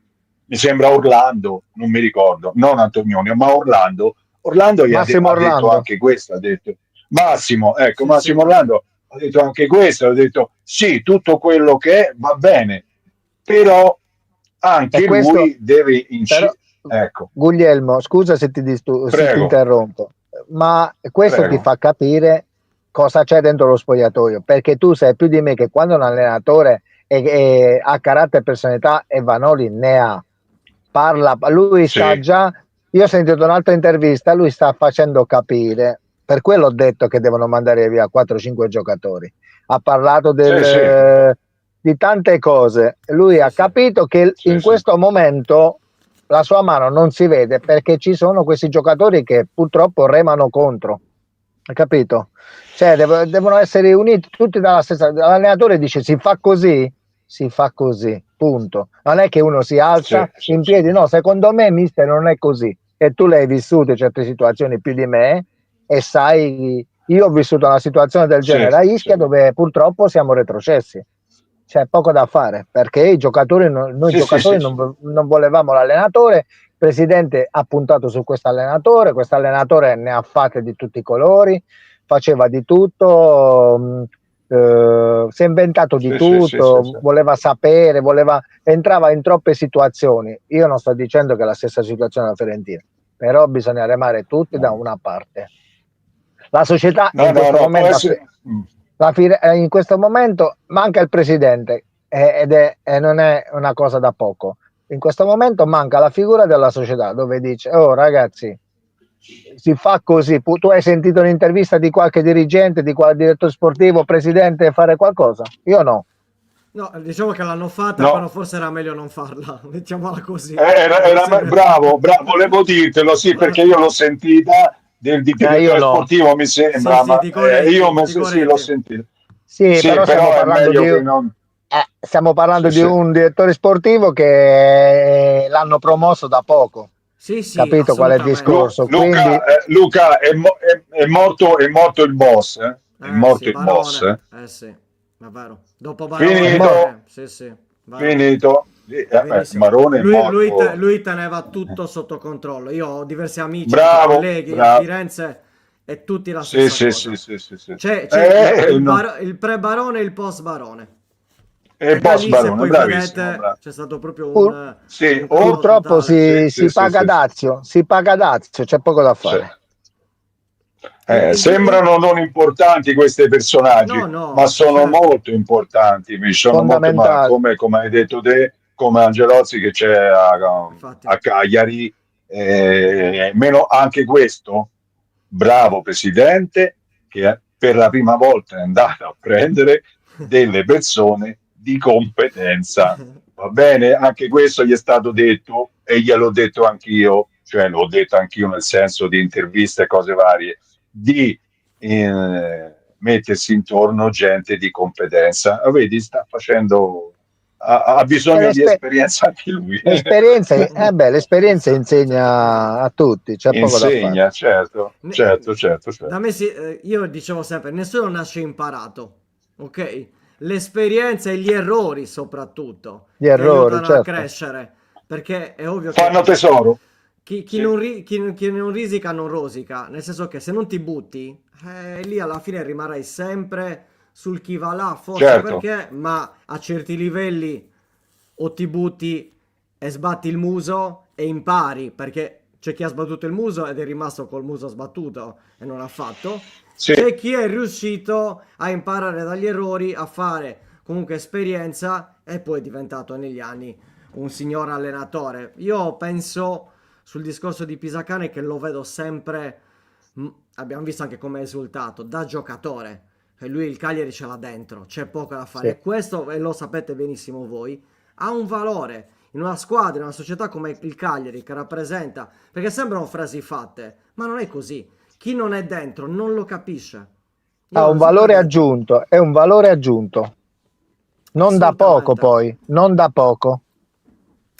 mi sembra Orlando, non mi ricordo, non Antonioni, ma Orlando Massimo ha detto Orlando. anche questo, ha detto Massimo, ecco, sì, sì, Massimo Orlando ha detto anche questo, ha detto sì, tutto quello che è va bene, però E anche questo, lui deve però, incidere. Ecco, Guglielmo, scusa se ti prego, interrompo, ma questo ti prego. fa capire cosa c'è dentro lo spogliatoio, perché tu sai più di me che quando un allenatore ha carattere e personalità, e Vanoli ne ha, parla, lui sta Sì, già, io ho sentito un'altra intervista, lui sta facendo capire, per quello ho detto che devono mandare via 4-5 giocatori, ha parlato sì, sì, di tante cose, lui sì, ha sì. capito che sì, in sì. questo momento la sua mano non si vede perché ci sono questi giocatori che purtroppo remano contro, hai capito? Cioè devono essere uniti tutti dalla stessa. L'allenatore dice si fa così, punto. Non è che uno si Sì, alza sì, in sì. piedi, no, secondo me, mister, non è così. E tu le hai vissute certe situazioni più di me e sai, io ho vissuto una situazione del Sì, genere a sì. Ischia dove purtroppo siamo retrocessi. C'è poco da fare perché i giocatori, noi Sì, sì, giocatori sì, sì. non volevamo l'allenatore. Il presidente ha puntato su questo allenatore ne ha fatte di tutti i colori, faceva di tutto, si è inventato di Sì, sì, sì, sì, sì. tutto, voleva sapere, entrava in troppe situazioni. Io non sto dicendo che è la stessa situazione della Fiorentina, però bisogna remare tutti da una parte. La società No, in no, questo no, può momento, essere. in questo momento manca il presidente e non è una cosa da poco. In questo momento manca la figura della società dove dice: oh ragazzi, si fa così. Tu hai sentito un'intervista di qualche dirigente, di qualche direttore sportivo, presidente fare qualcosa? Io no. No, diciamo che l'hanno fatta, però No, forse era meglio non farla, mettiamola così. Forse bravo, bravo, volevo dirtelo, sì, perché io l'ho sentita del di Io direttore no. sportivo, mi sì, sembra, sì, ma di Coretti, di sì, l'ho Coretti. sentito. Sì, Sì, però però è meglio che non. stiamo parlando Sì, di sì. un direttore sportivo che l'hanno promosso da poco. Sì, sì, Capito qual è il assolutamente. discorso? Quindi, Luca è morto il boss, eh? È morto Sì, il boss, Barone. eh? Sì, è vero. Dopo è Barone, mo- sì, sì, vero. Finito. Verissimo. Marone è morto. Lui teneva tutto sotto controllo. Io ho diversi amici, anche Bravo, colleghi a bravo. Firenze, è tutti la Sì, stessa sì, cosa. sì, sì, sì, sì. C'è No. il pre-barone e il post-barone. E E da boss lì, se Barone, poi bravissimo, vedete, bravo. c'è stato proprio Pur- Sì, un crollo Purtroppo totale. sì, sì, si sì, paga sì, sì. dazio, si paga dazio, c'è poco da Sì. fare. Sembrano non importanti questi personaggi, No, ma no, sono certo. molto importanti, mi sono molto, ma Fondamentale. come hai detto te, come Angelozzi che c'è Infatti. a Cagliari, meno anche questo, bravo presidente, che per la prima volta è andato a prendere delle persone di competenza. Va bene, anche questo gli è stato detto e gliel'ho detto anch'io, cioè l'ho detto anch'io nel senso di interviste e cose varie, di mettersi intorno gente di competenza. Vedi, sta facendo, ha E bisogno di esperienza anche lui. l'esperienza Certo, certo. insegna a tutti, c'è poco da fare. Insegna, certo, Ne- certo, certo, Da certo. me io dicevo sempre, nessuno nasce imparato, ok? L'esperienza e gli errori soprattutto Gli ti errori, aiutano a certo. crescere, perché è ovvio che Fanno tesoro. chi Sì, chi non risica non rosica, nel senso che se non ti butti, lì alla fine rimarrai sempre sul chi va là, forse certo. perché, ma a certi livelli o ti butti e sbatti il muso e impari, perché c'è chi ha sbattuto il muso ed è rimasto col muso sbattuto e non ha fatto. Sì, C'è chi è riuscito a imparare dagli errori, a fare comunque esperienza e poi è diventato negli anni un signor allenatore. Io penso sul discorso di Pisacane che lo vedo sempre, abbiamo visto anche come è esultato, da giocatore. E lui il Cagliari ce l'ha dentro, c'è poco da fare. Sì. E questo, e lo sapete benissimo voi, ha un valore in una squadra, in una società come il Cagliari che rappresenta, perché sembrano frasi fatte, ma non è così. Chi non è dentro non lo capisce. Io Ha un l'ho sempre valore detto, aggiunto, è un valore aggiunto. Non da poco assolutamente. poi, non da poco.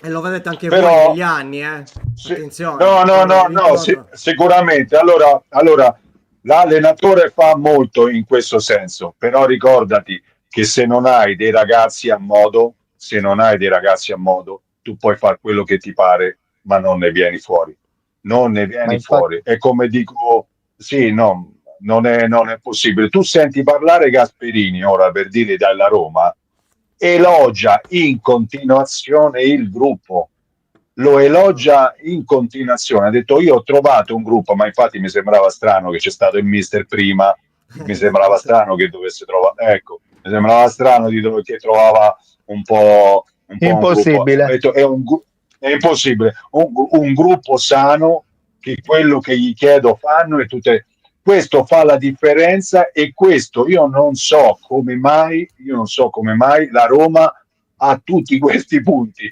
E lo vedete anche voi però negli anni, eh? sì, Attenzione, no, no, quando no, no, rincorrono. sicuramente. Allora, l'allenatore fa molto in questo senso, però ricordati che se non hai dei ragazzi a modo, se non hai dei ragazzi a modo, tu puoi fare quello che ti pare, ma non ne vieni fuori. Non ne Ma vieni infatti, fuori. E come dico, sì, no, non è possibile. Tu senti parlare Gasperini ora per dire dalla Roma, elogia in continuazione il gruppo, lo elogia in continuazione. Ha detto: Io ho trovato un gruppo, ma infatti mi sembrava strano che c'è stato il mister prima. Mi sembrava Sì. strano che dovesse trovare, ecco, mi sembrava strano di dove che trovava un po' un gruppo. Ho impossibile. detto: è impossibile. Un gruppo sano che quello che gli chiedo fanno e tutte. Questo fa la differenza e questo io non so come mai la Roma ha tutti questi punti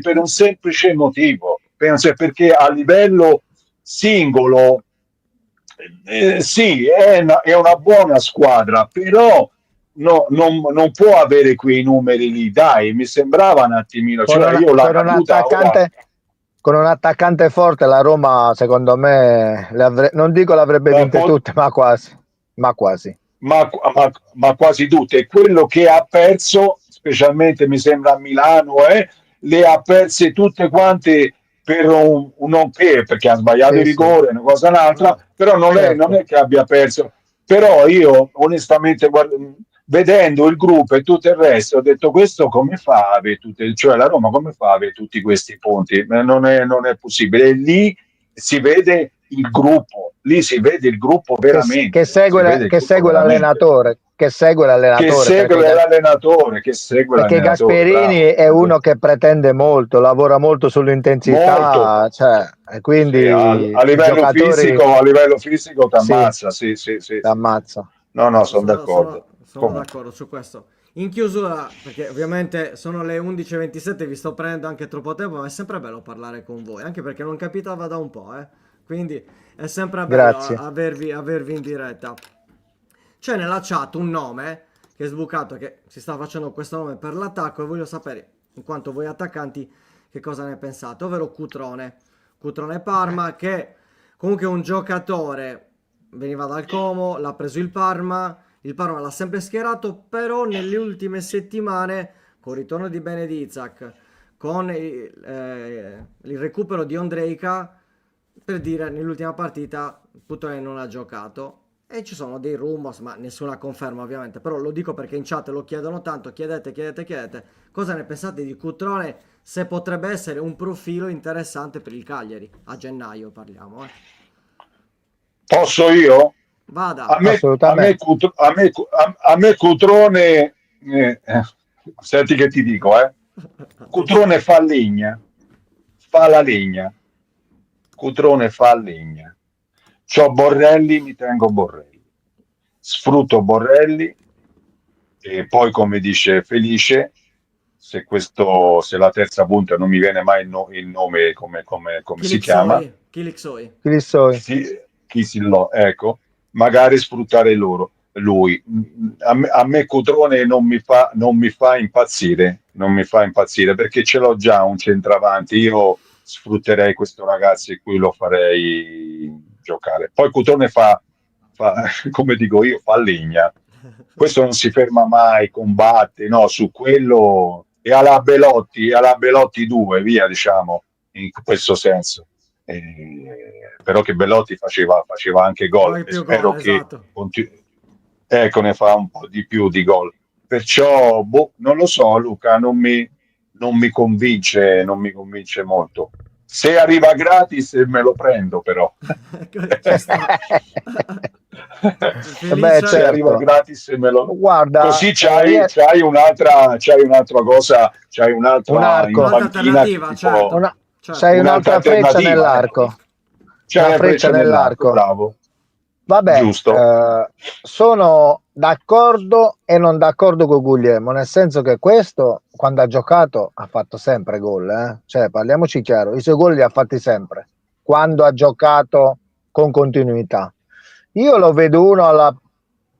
per un semplice motivo, perché a livello singolo sì, è una buona squadra, però non può avere quei numeri lì, dai, mi sembrava un attimino, Con, cioè una- io la con un caduta ora. attaccante, con un attaccante forte la Roma, secondo me, non dico l'avrebbe vinte Può, tutte, ma quasi. Ma quasi. ma quasi tutte. E quello che ha perso, specialmente mi sembra a Milano, le ha perse tutte quante per un non che, perché ha sbagliato il Sì, sì, rigore, una cosa o un'altra, però non certo. è che abbia perso. Però io onestamente vedendo il gruppo e tutto il resto ho detto questo come fa a avere tutte, cioè la Roma come fa a avere tutti questi punti? Non è possibile. E lì si vede il gruppo, lì si vede il gruppo Che veramente, si vede il che gruppo segue veramente, l'allenatore, che segue che l'allenatore, segue l'allenatore, perché Gasperini bravo, è uno che pretende molto, lavora molto molto, sull'intensità, cioè, e sì, quindi i giocatori a livello fisico ti sì, ammazza, sì, sì, sì, sì. l'ammazza. No, no, sono d'accordo. Sono Comunque, d'accordo su questo. In chiusura, perché ovviamente sono le 11:27, vi sto prendendo anche troppo tempo, ma è sempre bello parlare con voi, anche perché non capitava da un po', eh. Quindi è sempre bello Grazie. avervi in diretta. C'è nella chat un nome che è sbucato, che si sta facendo questo nome per l'attacco e voglio sapere, in quanto voi attaccanti, che cosa ne pensate, ovvero Cutrone. Cutrone Parma, che comunque è un giocatore, veniva dal Como, l'ha preso il Parma l'ha sempre schierato, però nelle ultime settimane, con il ritorno di Benedizak, con il recupero di Ondrejka, per dire, nell'ultima partita Cutrone non ha giocato e ci sono dei rumors, ma nessuna conferma ovviamente, però lo dico perché in chat lo chiedono tanto, chiedete, cosa ne pensate di Cutrone, se potrebbe essere un profilo interessante per il Cagliari, a gennaio parliamo, eh. Posso io? Vada. Assolutamente. A me Cutrone, senti che ti dico, Cutrone fa legna, fa la legna, Cutrone fa legna. C'ho Borrelli, mi tengo Borrelli, sfrutto Borrelli e poi come dice Felice, se la terza punta non mi viene mai il nome come si chiama, Kilixoi. Chi li so? chi si lo, ecco, magari sfruttare lui. A me Cutrone non mi fa impazzire, non mi fa impazzire perché ce l'ho già un centravanti. Io sfrutterei questo ragazzo e qui lo farei giocare. Poi Cutrone come dico io, fa legna. Questo non si ferma mai, combatte, no, su quello e alla Belotti 2, via, diciamo, in questo senso. Però che Belotti faceva anche gol Poi e più gol, spero che esatto. ecco, ne fa un po' di più di gol. Perciò, boh, non lo so, Luca, non mi convince, non mi convince molto. Se arriva gratis me lo prendo, però. Ci sta. Beh, Se Felice? arriva certo. gratis me lo... Guarda, Così c'hai un'altra cosa, c'hai un un'altra in arco, Un'altra panchina che alternativa, ti può... certo. una, Certo. c'hai Un'altra un'altra freccia alternativa, ecco. nell'arco, C'hai una la freccia freccia nell'arco, nell'arco. bravo. Vabbè, Giusto. sono d'accordo e non d'accordo con Guglielmo, nel senso che questo, quando ha giocato, ha fatto sempre gol, Cioè, parliamoci chiaro, i suoi gol li ha fatti sempre, quando ha giocato con continuità. Io lo vedo uno alla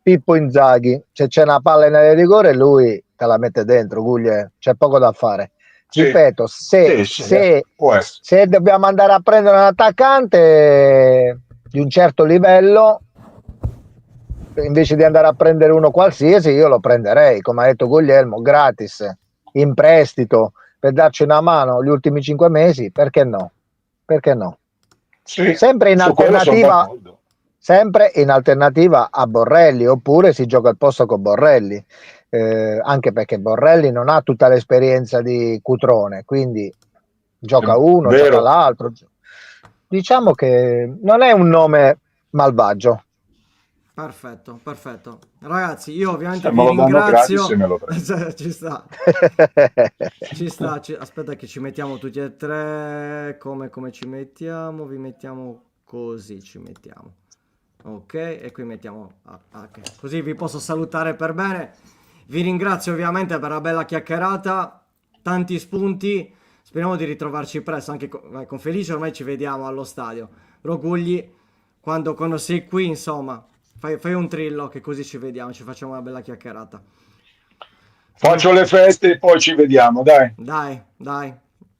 Pippo Inzaghi, se c'è una palla nel rigore lui te la mette dentro, Guglielmo, c'è poco da fare. Sì, Ripeto, sì, sì, può essere. se dobbiamo andare a prendere un attaccante di un certo livello, invece di andare a prendere uno qualsiasi, io lo prenderei, come ha detto Guglielmo, gratis, in prestito, per darci una mano gli ultimi 5 mesi, perché no? Perché no? Sì, Sempre in su quello sono alternativa, d'accordo. sempre in alternativa a Borrelli, oppure si gioca al posto con Borrelli, anche perché Borrelli non ha tutta l'esperienza di Cutrone, quindi gioca uno, gioca Vero. l'altro. Diciamo che non è un nome malvagio. Perfetto, perfetto. Ragazzi, io ovviamente Se vi me lo danno gratis ringrazio. me lo prendo. Ci sta, ci sta. Aspetta che ci mettiamo tutti e tre. Come ci mettiamo? Vi mettiamo così, ci mettiamo. Ok, e qui mettiamo... ok. Così vi posso salutare per bene. Vi ringrazio ovviamente per la bella chiacchierata, tanti spunti. Speriamo di ritrovarci presto, anche con Felice ormai ci vediamo allo stadio. Rogugli, quando sei qui, insomma, fai un trillo che così ci vediamo, ci facciamo una bella chiacchierata. Faccio le feste e poi ci vediamo, dai. Dai, dai,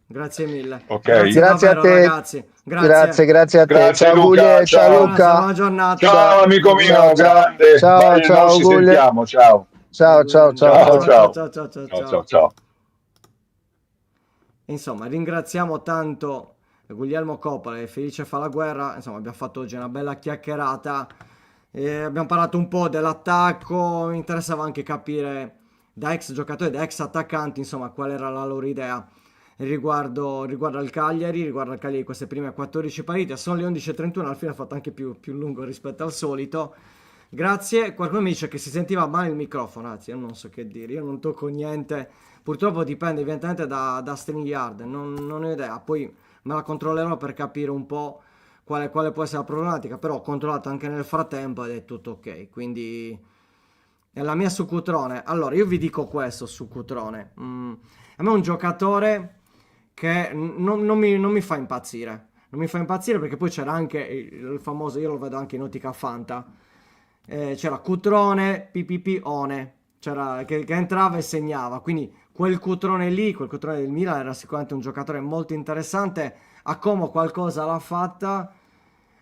grazie mille. Ok? Grazie Grazie a davvero te, ragazzi, grazie. grazie a te. Grazie Ciao Luca, Guglie, ciao ciao. Luca. Buona giornata. Ciao Ciao, amico ciao, mio, ciao, grande. ciao, Vai, non ciao ci Guglie. sentiamo, ciao. Ciao, ciao, ciao, Ciao, Ciao, ciao. ciao, ciao. ciao, ciao, ciao, Ciao, ciao, ciao. ciao. Insomma, ringraziamo tanto Guglielmo Coppola e Felice Falaguerra. Insomma, abbiamo fatto oggi una bella chiacchierata. Abbiamo parlato un po' dell'attacco. Mi interessava anche capire da ex giocatori, da ex attaccanti, insomma, qual era la loro idea riguardo al Cagliari. Riguardo al Cagliari, queste prime 14 partite. Sono le 11:31. Alla fine ha fatto anche più lungo rispetto al solito. Grazie. Qualcuno mi dice che si sentiva male il microfono. Anzi, io non so che dire. Io non tocco niente. Purtroppo dipende evidentemente da StreamYard, non ho idea, poi me la controllerò per capire un po' quale può essere la problematica, però ho controllato anche nel frattempo ed è tutto ok, quindi è la mia su Cutrone. Allora, io vi dico questo su Cutrone. A me è un giocatore che non mi fa impazzire. Non mi fa impazzire perché poi c'era anche il famoso, io lo vedo anche in Ottica Fanta, c'era Cutrone, PPP One, c'era, che entrava e segnava, quindi quel Cutrone lì, quel Cutrone del Milan era sicuramente un giocatore molto interessante, a Como qualcosa l'ha fatta,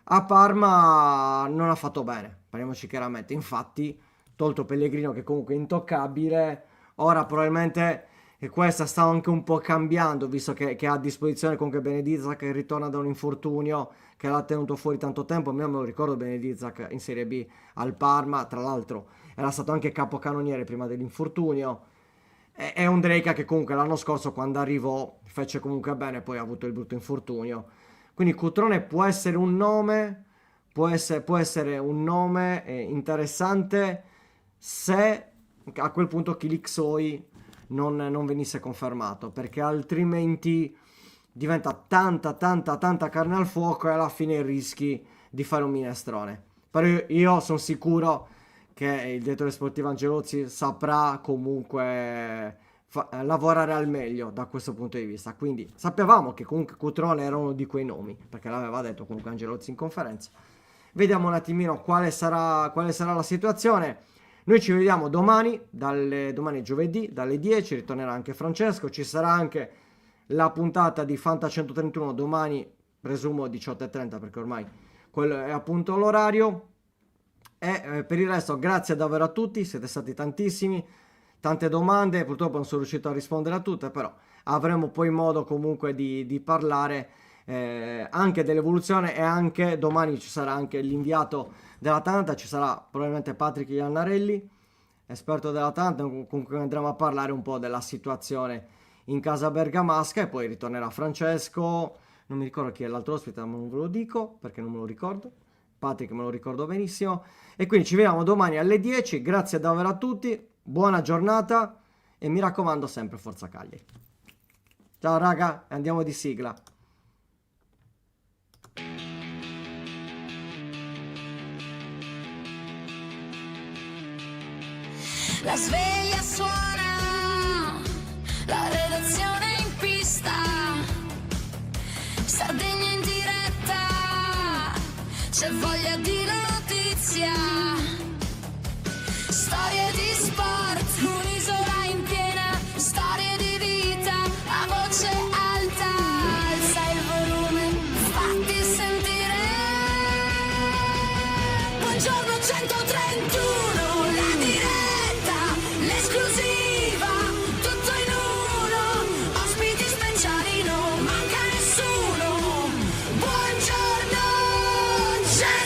a Parma non ha fatto bene, parliamoci chiaramente, infatti tolto Pellegrino che comunque è intoccabile, ora probabilmente e questa sta anche un po' cambiando, visto che ha a disposizione comunque Benedizza, che ritorna da un infortunio che l'ha tenuto fuori tanto tempo. Me lo ricordo Benedizza in Serie B al Parma, tra l'altro era stato anche capocannoniere prima dell'infortunio. È un Drejka che comunque l'anno scorso, quando arrivò, fece comunque bene, poi ha avuto il brutto infortunio. Quindi Cutrone può essere un nome, può essere un nome interessante se a quel punto Kilixoi non venisse confermato, perché altrimenti diventa tanta carne al fuoco e alla fine rischi di fare un minestrone. Però io sono sicuro che il direttore sportivo Angelozzi saprà comunque lavorare al meglio da questo punto di vista. Quindi sapevamo che comunque Cutrone era uno di quei nomi, perché l'aveva detto comunque Angelozzi in conferenza. Vediamo un attimino quale sarà la situazione. Noi ci vediamo domani è giovedì, dalle 10, ritornerà anche Francesco, ci sarà anche la puntata di Fanta 131 domani, presumo 18:30, perché ormai quello è appunto l'orario. E per il resto grazie davvero a tutti, siete stati tantissimi, tante domande, purtroppo non sono riuscito a rispondere a tutte, però avremo poi modo comunque di parlare anche dell'evoluzione, e anche domani ci sarà anche l'inviato dell'Atalanta, ci sarà probabilmente Patrick Iannarelli, esperto dell'Atalanta, con cui andremo a parlare un po' della situazione in casa bergamasca, e poi ritornerà Francesco, non mi ricordo chi è l'altro ospite, ma non ve lo dico perché non me lo ricordo. Patrick me lo ricordo benissimo. E quindi ci vediamo domani alle 10. Grazie davvero a tutti, buona giornata e mi raccomando sempre Forza Cagliari. Ciao raga, andiamo di sigla. La sveglia suona, la redazione in pista, Sardegna in diretta, c'è voglia di notizia, storie di sport, un'isola in piena, storie di vita, a voce alta, alza il volume, fatti sentire. Buongiorno 131, la diretta, l'esclusiva, tutto in uno, ospiti speciali, non manca nessuno. Buongiorno 131.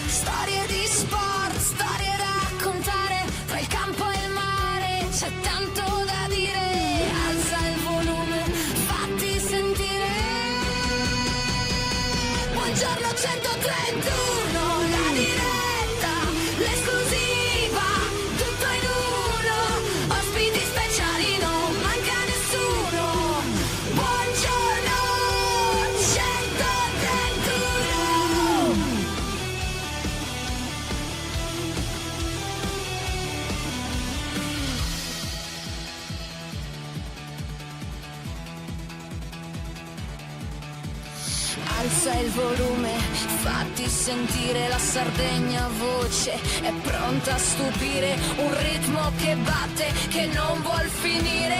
Storie di sport, storie da raccontare, tra il campo e il mare c'è tanto da dire. Alza il volume, fatti sentire. Buongiorno 131, la diretta, l'esclusiva, tutto in uno, ospiti speciali, non manca nessuno. Buongiorno 131. Alza il volume, fatti sentire, la Sardegna voce è pronta a stupire, un ritmo che batte, che non vuol finire.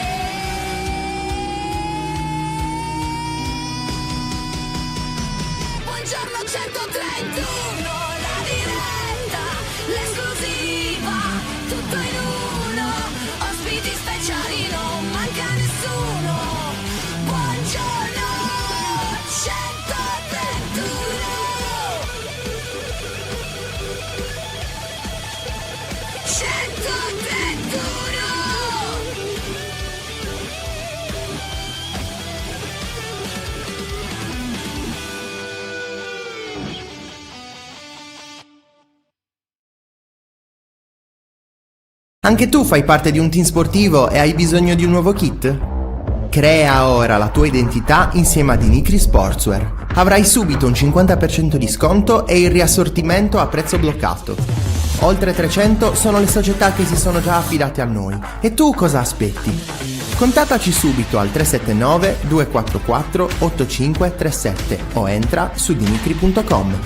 Buongiorno 131, la diretta, l'esclusiva, tutto in uno, ospiti speciali, non manca nessuno. Buongiorno 131. 131. Anche tu fai parte di un team sportivo e hai bisogno di un nuovo kit? Crea ora la tua identità insieme a Dinicri Sportswear. Avrai subito un 50% di sconto e il riassortimento a prezzo bloccato. Oltre 300 sono le società che si sono già affidate a noi. E tu cosa aspetti? Contattaci subito al 379 244 8537 o entra su dinicri.com.